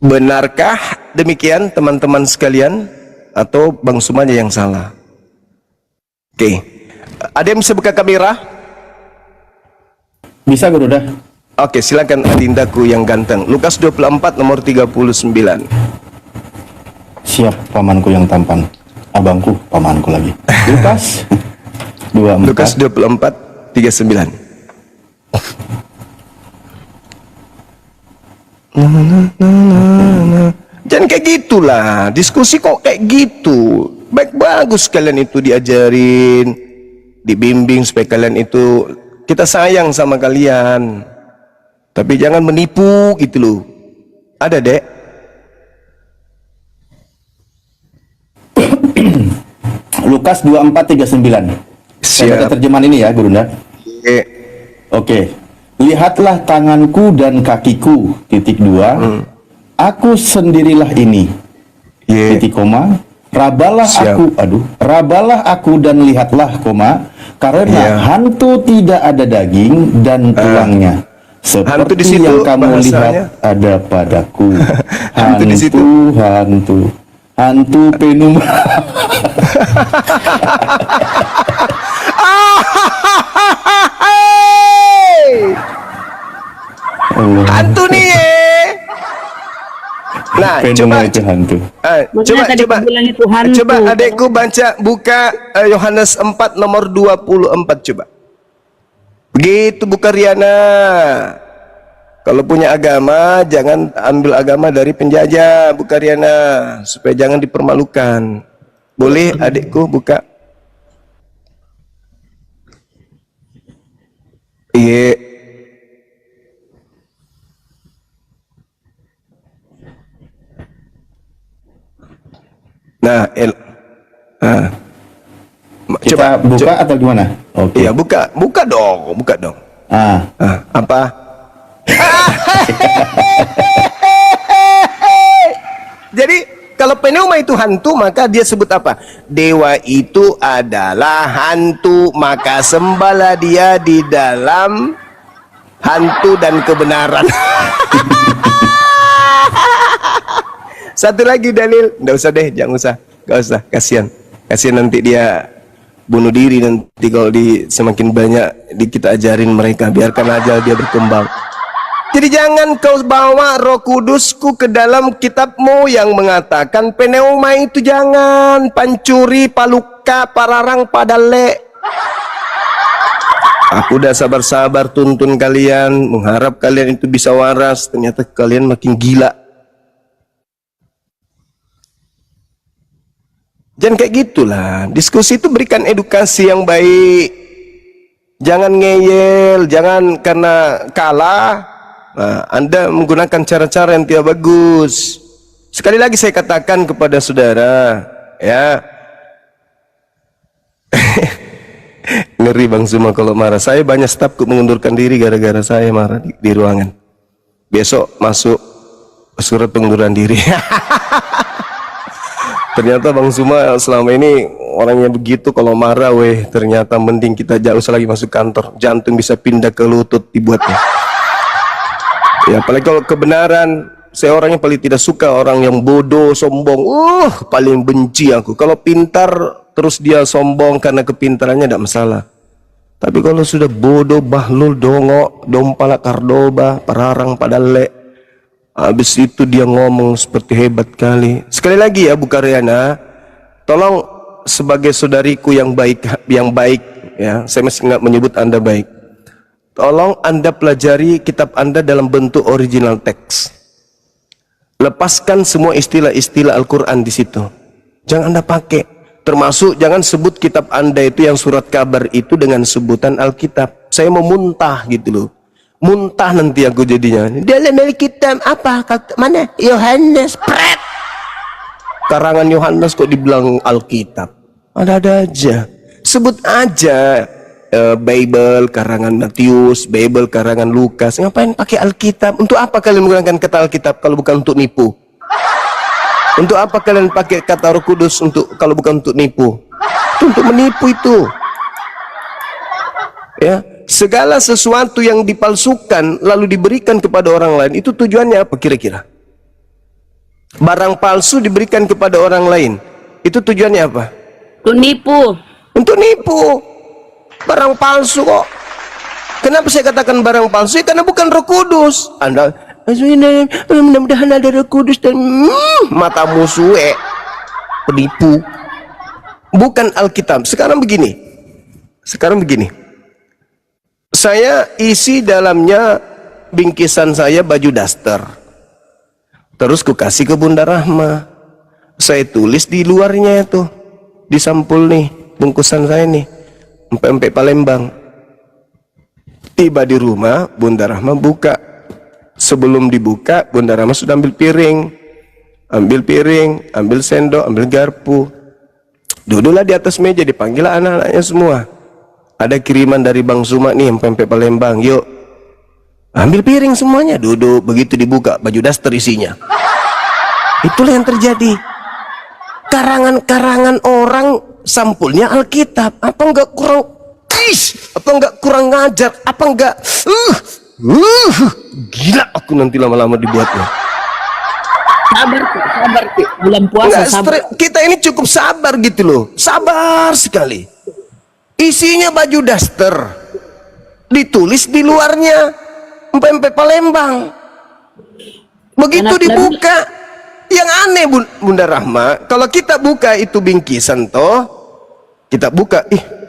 Benarkah demikian teman-teman sekalian atau Bang Sumanya yang salah? Oke. Ada yang bisa buka kamera? Bisa Guru dah. Oke, silakan adindaku yang ganteng. Lukas 24 nomor 39. Siap pamanku yang tampan. Abangku pamanku lagi. Lukas 24. Lukas 24:39. Jangan kayak gitulah, diskusi kok kayak gitu. Bagus kalian itu diajarin, dibimbing supaya kalian itu, kita sayang sama kalian. Tapi jangan menipu gitu loh. Ada, Dek? Lukas 24:39. Saya baca terjemahan ini ya, Guru dah. Oke. Oke. Lihatlah tanganku dan kakiku, titik 2. Aku sendirilah ini. Titik koma. Rabalah aku dan lihatlah koma, karena hantu tidak ada daging dan tulangnya. Hantu di Seperti situ yang kamu bahasanya. lihat ada padaku. Hantu di situ. Hantu penuma. Hantu nih. Nah, Penuma coba itu hantu. Coba adekku baca buka Yohanes 4 nomor 24 coba. Begitu buka Riana. Kalau punya agama jangan ambil agama dari penjajah, buka Riana, supaya jangan dipermalukan. Boleh adekku buka? Iya. Nah, Kita buka atau gimana? Oke. Iya, buka dong. Apa? Jadi kalau pneuma itu hantu, maka dia sebut apa? Dewa itu adalah hantu, maka sembahlah dia di dalam hantu dan kebenaran. Satu lagi dalil, nggak usah deh, jangan usah, nggak usah, kasihan nanti dia bunuh diri nanti kalau semakin banyak kita ajarin mereka, biarkan aja dia berkembang. Jadi jangan kau bawa Roh Kudusku ke dalam kitabmu yang mengatakan pneuma itu jangan, pancuri, paluka, pararang, padale. Aku udah sabar-sabar tuntun kalian, mengharap kalian itu bisa waras, ternyata kalian makin gila. Jangan kayak gitulah. Diskusi itu berikan edukasi yang baik. Jangan ngeyel, jangan karena kalah Anda menggunakan cara-cara yang tidak bagus. Sekali lagi saya katakan kepada saudara, ya. Ngeri Bang Zuma kalau marah. Saya banyak stafku mengundurkan diri gara-gara saya marah di ruangan. Besok masuk surat pengunduran diri. Ternyata Bang Zuma selama ini orangnya begitu, kalau marah ternyata mending kita jauh lagi masuk kantor, jantung bisa pindah ke lutut dibuatnya. Ya apalagi kalau kebenaran, saya orangnya paling tidak suka orang yang bodoh, sombong. Paling benci aku. Kalau pintar terus dia sombong karena kepintarannya tidak masalah. Tapi kalau sudah bodoh, bahlul, dongok, dompala, kardoba, pararang, padale, habis itu dia ngomong seperti hebat kali. Sekali lagi ya Bu Karyana, tolong sebagai saudariku yang baik ya, saya masih nggak menyebut Anda baik. Tolong Anda pelajari kitab Anda dalam bentuk original teks. Lepaskan semua istilah-istilah Al-Quran di situ. Jangan Anda pakai. Termasuk jangan sebut kitab Anda itu yang surat kabar itu dengan sebutan Alkitab. Saya mau muntah gitu loh. Muntah nanti aku jadinya. Dalam Alkitab apa? Mana? Yohanes. Pret. Karangan Yohanes kok dibilang Alkitab? Ada-ada aja. Sebut aja Bible karangan Matius, Bible karangan Lukas. Ngapain pakai Alkitab? Untuk apa kalian menggunakan kata Alkitab kalau bukan untuk nipu? Untuk apa kalian pakai kata Roh Kudus kalau bukan untuk nipu? Itu untuk menipu itu. Ya, segala sesuatu yang dipalsukan lalu diberikan kepada orang lain, itu tujuannya apa kira-kira? Barang palsu diberikan kepada orang lain, itu tujuannya apa? Nipu. Untuk nipu. Barang palsu kok. Kenapa saya katakan barang palsu? Karena bukan Roh Kudus. Anda mudah-mudahan ada Roh Kudus dan mata musuh penipu. Bukan Alkitab. Sekarang begini. Saya isi dalamnya bingkisan saya baju daster. Terus ku kasih ke Bunda Rahma. Saya tulis di luarnya itu, di sampul nih, bungkusan saya nih, empek-empek Palembang. Tiba di rumah, Bunda Rahma buka. Sebelum dibuka, Bunda Rahma sudah ambil piring, ambil sendok, ambil garpu. Duduklah di atas meja, dipanggil anak-anaknya semua. Ada kiriman dari Bang Suma nih, empek-empek Palembang, yuk. Ambil piring semuanya, duduk. Begitu dibuka, baju daster isinya. Itulah yang terjadi. Karangan-karangan orang sampulnya Alkitab. Apa enggak kurang apa enggak kurang ngajar? Apa enggak gila aku nanti lama-lama dibuatnya. Sabar, Ki. Bulan puasa Enggak, sabar. kita ini cukup sabar gitu loh. Sabar sekali. Isinya baju daster. Ditulis di luarnya empek-empek Palembang. Begitu dibuka, yang aneh Bunda Rahma, kalau kita buka itu bingkisan toh, kita buka,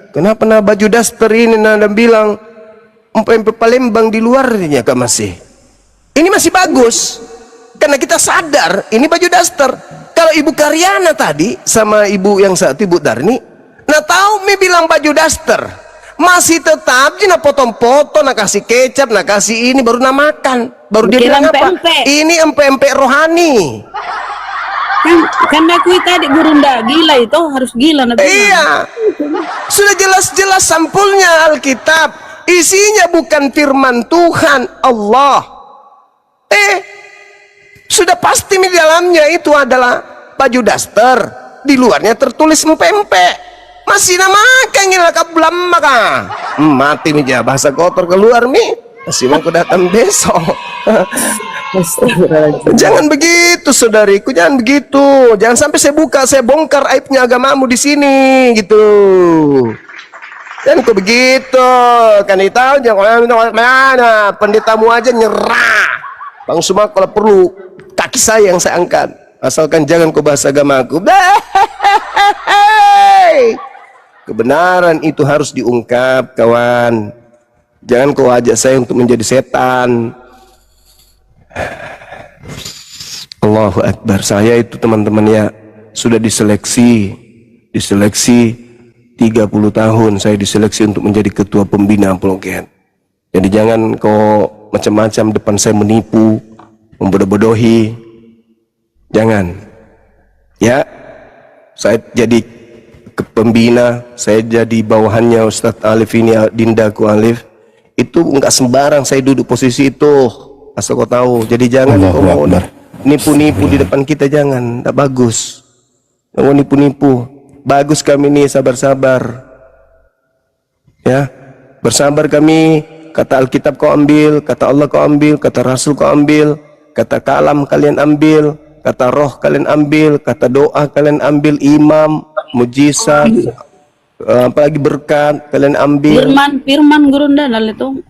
kenapa baju daster ini nada bilang empek-empek Palembang di luarnya Kak masih. Ini masih bagus. Karena kita sadar ini baju daster. Kalau Ibu Karyana tadi sama Ibu yang satu Ibu Darni, nah tahu mi bilang baju daster, masih tetap nak potong-potong, nak kasih kecap, nak kasih ini baru nak makan. Baru dia bilang apa? Ini empek-empek rohani. Kan aku tadi Gurunda gila itu harus gila nanti. Iya. Sudah jelas-jelas sampulnya Alkitab. Isinya bukan firman Tuhan Allah. Sudah pasti di dalamnya itu adalah baju daster. Di luarnya tertulis empek-empek. Masih nama kangen lakap belam maka mati nih ya, bahasa kotor keluar nih. Masih mau datang besok. Jangan begitu saudariku, jangan begitu. Jangan sampai saya bongkar aibnya agamamu di sini gitu. Dan kok begitu kan tahu jangan mana pendetamu aja nyerah. Bang Suma kalau perlu kaki saya yang saya angkat, asalkan jangan kau bahas agamaku. Kebenaran itu harus diungkap kawan. Jangan kau ajak saya untuk menjadi setan. Allahu Akbar. Saya itu teman-teman ya sudah diseleksi 30 tahun saya diseleksi untuk menjadi ketua pembina Apologet. Jadi jangan kau macam-macam depan saya menipu, membodoh-bodohi. Jangan. Ya. Saya jadi pembina, saya jadi bawahannya Ustadz Alif ini, Dindaku Alif. Itu enggak sembarang saya duduk posisi itu. Asal kau tahu. Jadi jangan kau mau nipu-nipu di depan kita, jangan. Enggak bagus. Jangan nipu-nipu. Bagus kami nih sabar-sabar. Ya. Bersabar kami. Kata Alkitab kau ambil, kata Allah kau ambil, kata Rasul kau ambil, kata kalam kalian ambil, kata roh kalian ambil, kata doa kalian ambil, imam, mujizat, apalagi berkat kalian ambil. Firman Gurunda dal itu.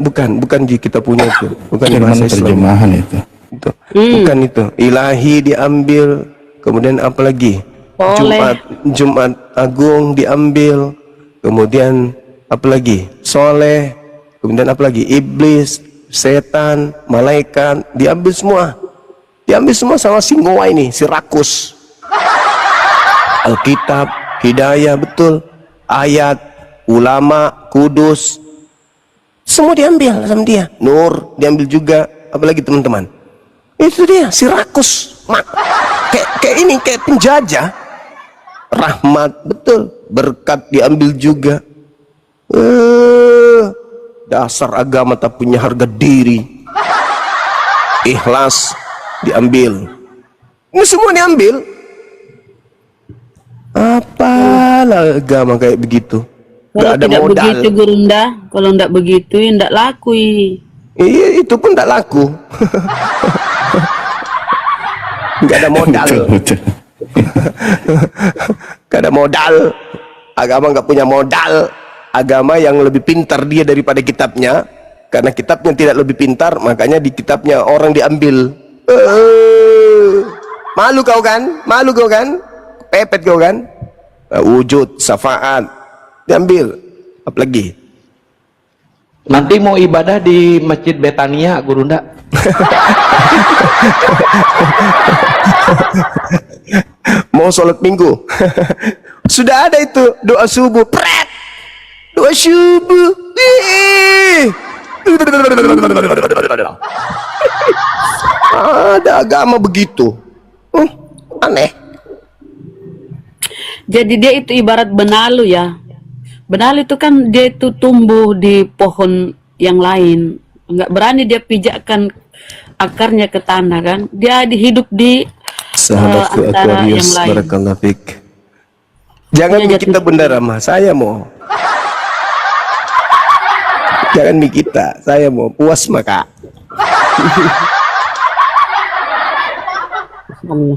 Bukan kita punya itu, bukan Firman terjemahan itu. Bukan itu. Ilahi diambil, kemudian apalagi? Jumat Agung diambil, kemudian apalagi? Soleh, kemudian apalagi? Iblis, setan, malaikat, diambil semua. Diambil semua sama si Ngoa ini, si rakus. Alkitab, hidayah, betul. Ayat, ulama, kudus, semua diambil sama dia. Nur diambil juga. Apalagi teman-teman, itu dia si rakus. Kayak ini, kayak penjajah. Rahmat, betul. Berkat diambil juga. Dasar agama tak punya harga diri. Ikhlas diambil. Ini semua diambil. Apalah agama kayak begitu. Kalau ada tidak modal. begitu Gurunda, kalau tidak begitu ya tidak laku. Iya, itu pun tidak laku. Nggak ada modal. Betul, betul. Gak ada modal. Agama nggak punya modal. Agama yang lebih pintar dia daripada kitabnya, karena kitabnya tidak lebih pintar, makanya di kitabnya orang diambil. Malu kau kan? Malu kau kan? Pepet kau kan? Wujud, syafaat diambil. Apalagi? Nanti mau ibadah di Masjid Betania, Gurunda. Mau sholat minggu. Sudah ada itu doa subuh. Pret. Doa subuh. Ada agama begitu. Aneh. Jadi dia itu ibarat benalu ya. Benalu itu kan dia itu tumbuh di pohon yang lain. Nggak berani dia pijakkan akarnya ke tanah kan. Dia hidup di Sahabatku antara yang Aquarius, lain. barakallahu fik. Jangan Punya kita jati- Bunda Rama, saya mau. Jangan kita, saya mau puas maka.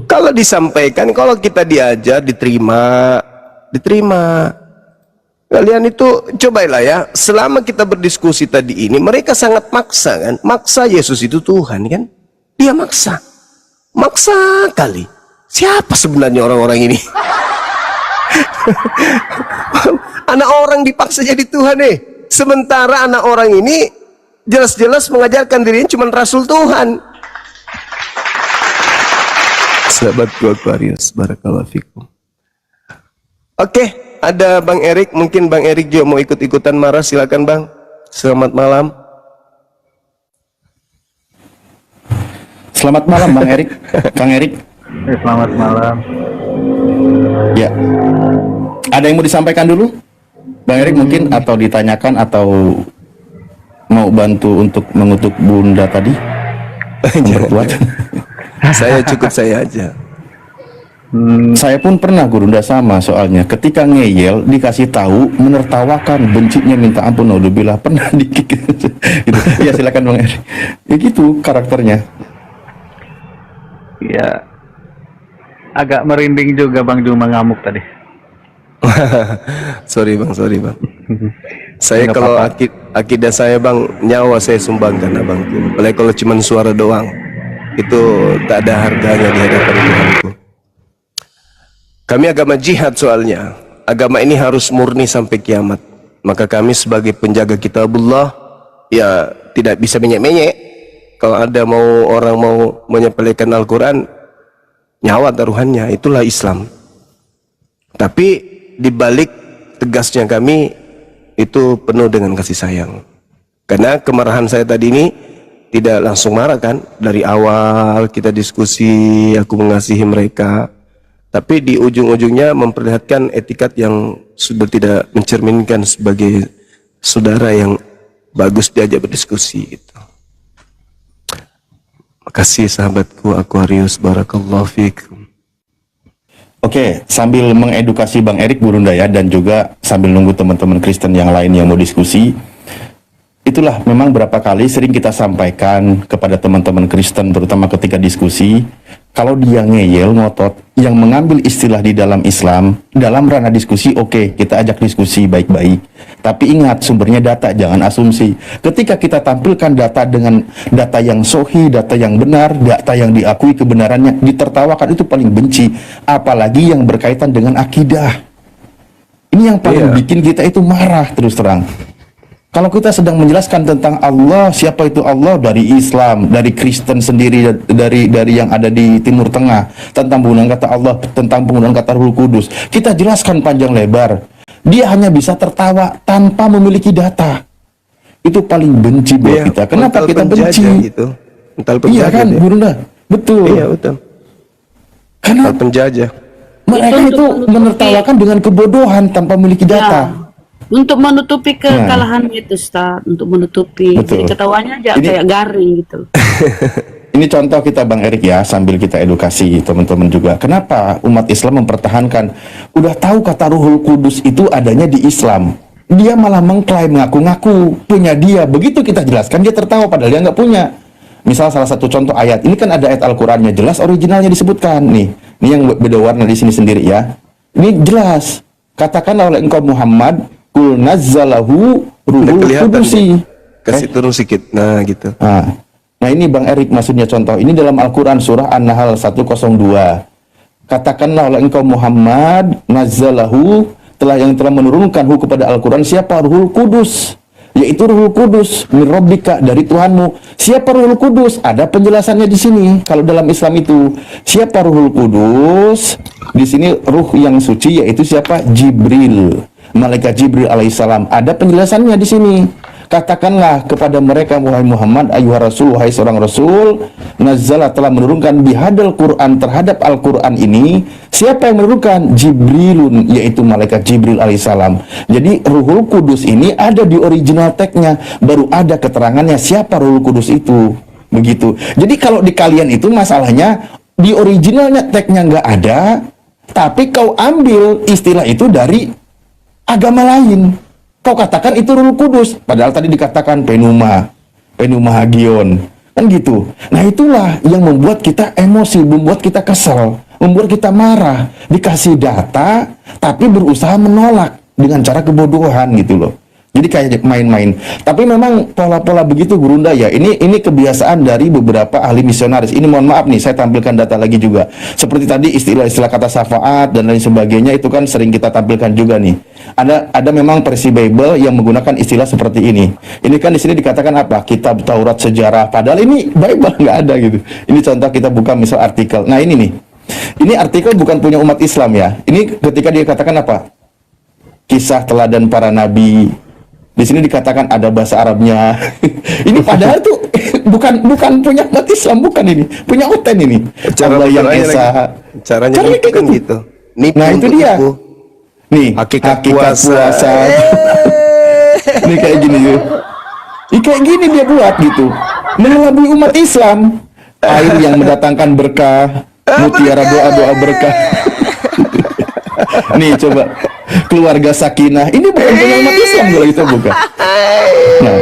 Kalau disampaikan, kalau kita diajar, diterima. Kalian itu cobalah ya, selama kita berdiskusi tadi ini, mereka sangat maksa kan, maksa Yesus itu Tuhan kan, dia maksa kali. Siapa sebenarnya orang-orang ini? Anak orang dipaksa jadi Tuhan sementara anak orang ini jelas-jelas mengajarkan dirinya cuma Rasul Tuhan. Sahabatku Aquarius, barakallahu fikum. Oke, ada Bang Erik, mungkin Bang Erik juga mau ikut-ikutan marah, silakan Bang. Selamat malam. Selamat malam Bang Erik. Kang Erik. Selamat malam. Ya. Ada yang mau disampaikan dulu? Bang Erik mungkin, atau ditanyakan, atau mau bantu untuk mengutuk Bunda tadi? Memperkuat. Saya cukup saya aja. Saya pun pernah Gurunda sama soalnya. Ketika ngeyel dikasih tahu menertawakan, bencinya minta ampun, naudzubillah, pernah dikik gitu. Ya silakan Bang Erik. Ya gitu karakternya. Ya, agak merinding juga Bang Juma ngamuk tadi. sorry bang. Saya Nggak kalau apa-apa. akidah saya Bang, nyawa saya sumbangkan Abang. Apalagi kalau cuma suara doang, itu tak ada harganya di hadapan Tuhanku. Kami agama jihad soalnya. Agama ini harus murni sampai kiamat. Maka kami sebagai penjaga kitabullah, ya tidak bisa menyek-menyek. Kalau ada orang mau menyepelekan Al-Quran, nyawa taruhannya, itulah Islam. Tapi dibalik tegasnya kami, itu penuh dengan kasih sayang. Karena kemarahan saya tadi ini tidak langsung marah kan. Dari awal kita diskusi, aku mengasihi mereka, tapi di ujung-ujungnya memperlihatkan etikat yang sudah tidak mencerminkan sebagai saudara yang bagus diajak berdiskusi gitu. Makasih sahabatku Aquarius, barakallahu fikum. Oke, sambil mengedukasi Bang Erik Gurunda ya, dan juga sambil nunggu teman-teman Kristen yang lain yang mau diskusi, itulah memang berapa kali sering kita sampaikan kepada teman-teman Kristen, terutama ketika diskusi, kalau dia ngeyel, ngotot, yang mengambil istilah di dalam Islam, dalam ranah diskusi, oke, kita ajak diskusi baik-baik. Tapi ingat, sumbernya data, jangan asumsi. Ketika kita tampilkan data dengan data yang sohi, data yang benar, data yang diakui kebenarannya, ditertawakan, itu paling benci. Apalagi yang berkaitan dengan akidah. Ini yang paling bikin kita itu marah terus terang. Kalau kita sedang menjelaskan tentang Allah, siapa itu Allah, dari Islam, dari Kristen sendiri, dari yang ada di Timur Tengah, tentang penggunaan kata Allah, tentang penggunaan kata Ruh Kudus, kita jelaskan panjang lebar. Dia hanya bisa tertawa tanpa memiliki data. Itu paling benci buat kita. Kenapa kita benci? Gitu. Mental Iya penjajah kan, dia. Gurunda? Betul. Iya betul. Karena Mental penjajah. mereka itu menertawakan dengan kebodohan tanpa memiliki data. Untuk menutupi kekalahan itu, Ustaz. Untuk menutupi. Betul. Jadi ketawanya aja Ini- kayak garing gitu. Ini contoh kita Bang Erik ya, sambil kita edukasi teman-teman juga. Kenapa umat Islam mempertahankan? Udah tahu kata Ruhul Kudus itu adanya di Islam. dia malah mengklaim ngaku-ngaku punya dia. Begitu kita jelaskan dia tertawa padahal dia nggak punya. Misal salah satu contoh ayat, ini kan ada ayat Al-Qur'annya jelas originalnya disebutkan nih. Ini yang beda warna di sini sendiri ya. Ini jelas. Katakanlah oleh engkau Muhammad, kul nazzalahu ruhul qudusi. Kasih turun sedikit. Nah, gitu. Nah ini Bang Erik maksudnya contoh. Ini dalam Al-Quran surah An-Nahl 102. Katakanlah oleh engkau Muhammad, nazzalahu, yang telah menurunkanhu kepada Al-Quran siapa? Ruhul Kudus, yaitu Ruhul Kudus min Rabbika, dari Tuhanmu. Siapa Ruhul Kudus? Ada penjelasannya di sini. Kalau dalam Islam itu siapa Ruhul Kudus? Di sini ruh yang suci yaitu siapa? Jibril, malaikat Jibril alaihissalam. Ada penjelasannya di sini. Katakanlah kepada mereka, wahai Muhammad, ayuhar rasul, wahai seorang rasul, nazzala, telah menurunkan bihadal Quran, terhadap Al-Quran ini. Siapa yang menurunkan? Jibrilun, yaitu malaikat Jibril alaihissalam. Jadi Ruhul Kudus ini ada di original tag-nya, baru ada keterangannya siapa Ruhul Kudus itu. Begitu. Jadi kalau di kalian itu masalahnya di originalnya tag-nya nggak ada, tapi kau ambil istilah itu dari agama lain. Kau katakan itu Ruhul Kudus, padahal tadi dikatakan Penuma Hagion, kan gitu. Nah itulah yang membuat kita emosi, membuat kita kesel, membuat kita marah. Dikasih data, tapi berusaha menolak dengan cara kebodohan gitu loh. Jadi kayak main-main. Tapi memang pola-pola begitu Gurunda ya. Ini kebiasaan dari beberapa ahli misionaris. Ini mohon maaf nih, saya tampilkan data lagi juga. Seperti tadi istilah-istilah kata syafaat dan lain sebagainya itu kan sering kita tampilkan juga nih. Ada memang versi Bible yang menggunakan istilah seperti ini. Ini kan di sini dikatakan apa? Kitab Taurat sejarah. Padahal ini Bible nggak ada gitu. Ini contoh kita buka misal artikel. Nah ini nih. Ini artikel bukan punya umat Islam ya. Ini ketika dia katakan apa? Kisah teladan para nabi. Di sini dikatakan ada bahasa Arabnya. Ini padahal tuh bukan punya umat Islam, bukan ini. Punya Oten ini. Allah yang Esa. Caranya itu kan gitu. Nah itu dia. Nih, hakikat puasa. Nih kayak gini tuh. Kayak gini dia buat gitu. Mengelabui umat Islam. Air yang mendatangkan berkah, mutiara doa-doa berkah. Nih coba. Keluarga sakinah, ini bukan punya umat Islam kalau itu bukan. Nah,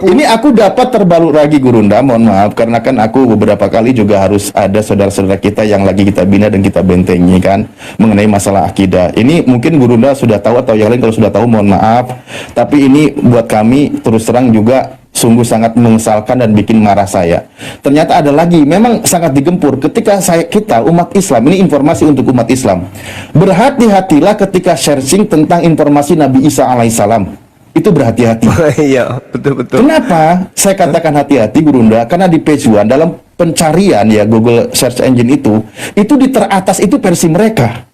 ini aku dapat terbalut lagi Gurunda, mohon maaf karena kan aku beberapa kali juga harus ada saudara-saudara kita yang lagi kita bina dan kita bentengi kan mengenai masalah akidah. Ini mungkin Gurunda sudah tahu atau yang lain kalau sudah tahu mohon maaf. Tapi ini buat kami terus terang juga sungguh sangat mengesalkan dan bikin marah saya. Ternyata ada lagi, memang sangat digempur ketika kita umat Islam, ini informasi untuk umat Islam. Berhati-hatilah ketika searching tentang informasi Nabi Isa alaihissalam. Itu berhati-hati. Iya, betul-betul. Kenapa saya katakan hati-hati Gurunda? Karena di page 1 dalam pencarian ya Google search engine itu di teratas itu versi mereka.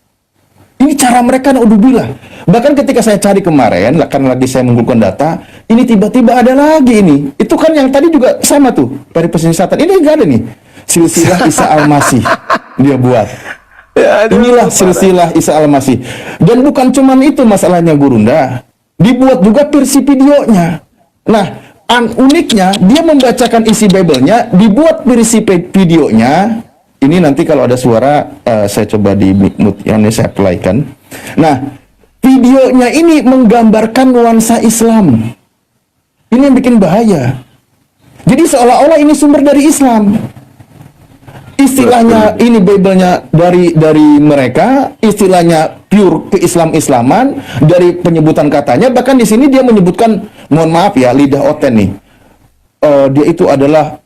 Ini cara mereka naudzubillah. Bahkan ketika saya cari kemarin, karena lagi saya mengumpulkan data, ini tiba-tiba ada lagi ini. Itu kan yang tadi juga sama tuh, dari penyesatan. Ini enggak ada nih. Silsilah Isa Al-Masih dia buat. Ya, inilah silsilah Isa Al-Masih. Dan bukan cuman itu masalahnya Gurunda. Dibuat juga versi videonya. Nah, uniknya dia membacakan isi Bible-nya, dibuat versi videonya. Ini nanti kalau ada suara saya coba di mute yang ini saya play-kan. Nah, videonya ini menggambarkan nuansa Islam. Ini yang bikin bahaya. Jadi seolah-olah ini sumber dari Islam. Istilahnya ini Bible-nya dari mereka, istilahnya pure keislam-islaman dari penyebutan katanya. Bahkan di sini dia menyebutkan, mohon maaf ya, lidah Oten nih. Dia itu adalah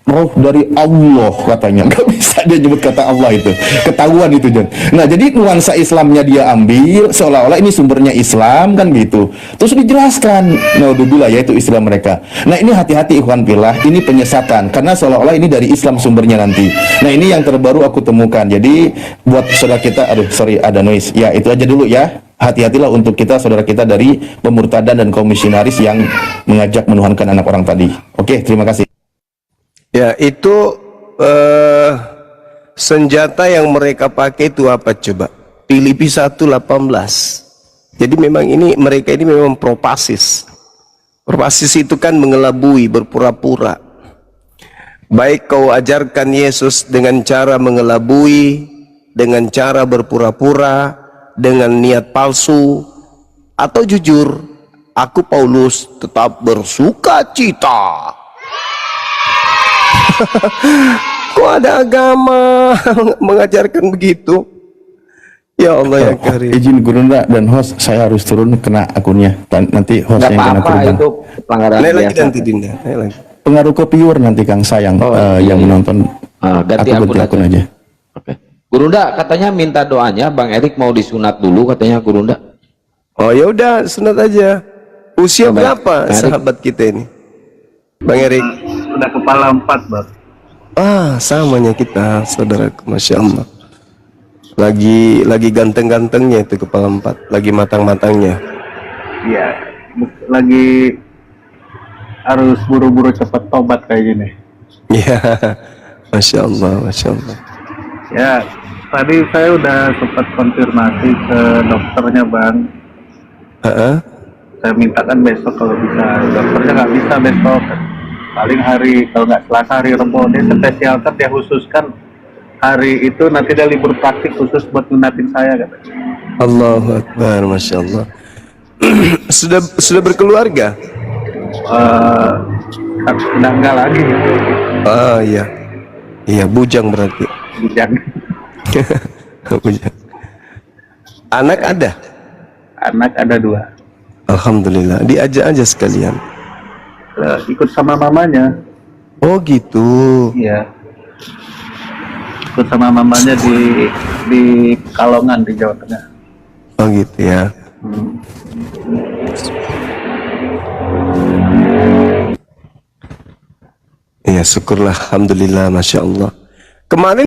roh dari Allah katanya. Nggak bisa dia nyebut kata Allah itu, ketahuan itu John. Nah jadi nuansa Islamnya dia ambil seolah-olah ini sumbernya Islam kan gitu, terus dijelaskan naudzubillah yaitu istilah mereka. Nah ini hati-hati ikhwan fillah, ini penyesatan karena seolah-olah ini dari Islam sumbernya nanti. Nah ini yang terbaru aku temukan. Jadi buat saudara kita, ada noise ya, itu aja dulu ya. Hati-hatilah untuk kita, saudara kita dari pemurtadan dan komisionaris yang mengajak menuhankan anak orang tadi. Oke, terima kasih. Ya, itu senjata yang mereka pakai itu apa coba? Filipi 1:18. Jadi memang mereka ini memang propasis. Propasis itu kan mengelabui, berpura-pura. Baik kau ajarkan Yesus dengan cara mengelabui, dengan cara berpura-pura, dengan niat palsu, Atau jujur, aku Paulus tetap bersuka cita. Kok ada agama mengajarkan begitu? Ya Allah ya Karim. Izin Gurunda dan host, saya harus turun kena akunnya. Nanti host Nggak yang kena apa-apa, kurban. itu pelanggaran Naik lagi biasa. nanti Dinda, naik lagi. Pengaruh kopiur nanti Kang Sayang yang menonton. Ganti Aku ganti akun aja. Oke. Gurunda katanya minta doanya Bang Erik mau disunat dulu katanya Gurunda. Oh ya udah, sunat aja. Usia Bang berapa Erik. sahabat kita ini? Bang Erik. Sudah kepala 4, Bang. Ah, samanya kita, saudaraku, masya Allah. Lagi ganteng-gantengnya itu kepala 4, lagi matang-matangnya. Iya, lagi harus buru-buru cepat tobat kayak gini. Ya, masya Allah, masya Allah. Ya, tadi saya udah sempat konfirmasi ke dokternya, Bang. Heeh. Saya mintakan besok kalau bisa. Dokternya nggak bisa besok. Paling hari, kalau nggak Selasa, hari Rebo. Dia spesialkan, dia khususkan hari itu nanti dia libur praktik khusus buat lunatin saya, katanya. Allahu Akbar, masya Allah. sudah berkeluarga? Enggak lagi. Ah iya, iya bujang berarti. Bujang. Bujang. Anak ada? Anak ada 2. Alhamdulillah, diajak aja sekalian. Ikut sama mamanya. Oh gitu. Iya. Ikut sama mamanya di Kalongan di Jawa Tengah. Oh gitu ya. Ya syukurlah, alhamdulillah, masya Allah. Kemarin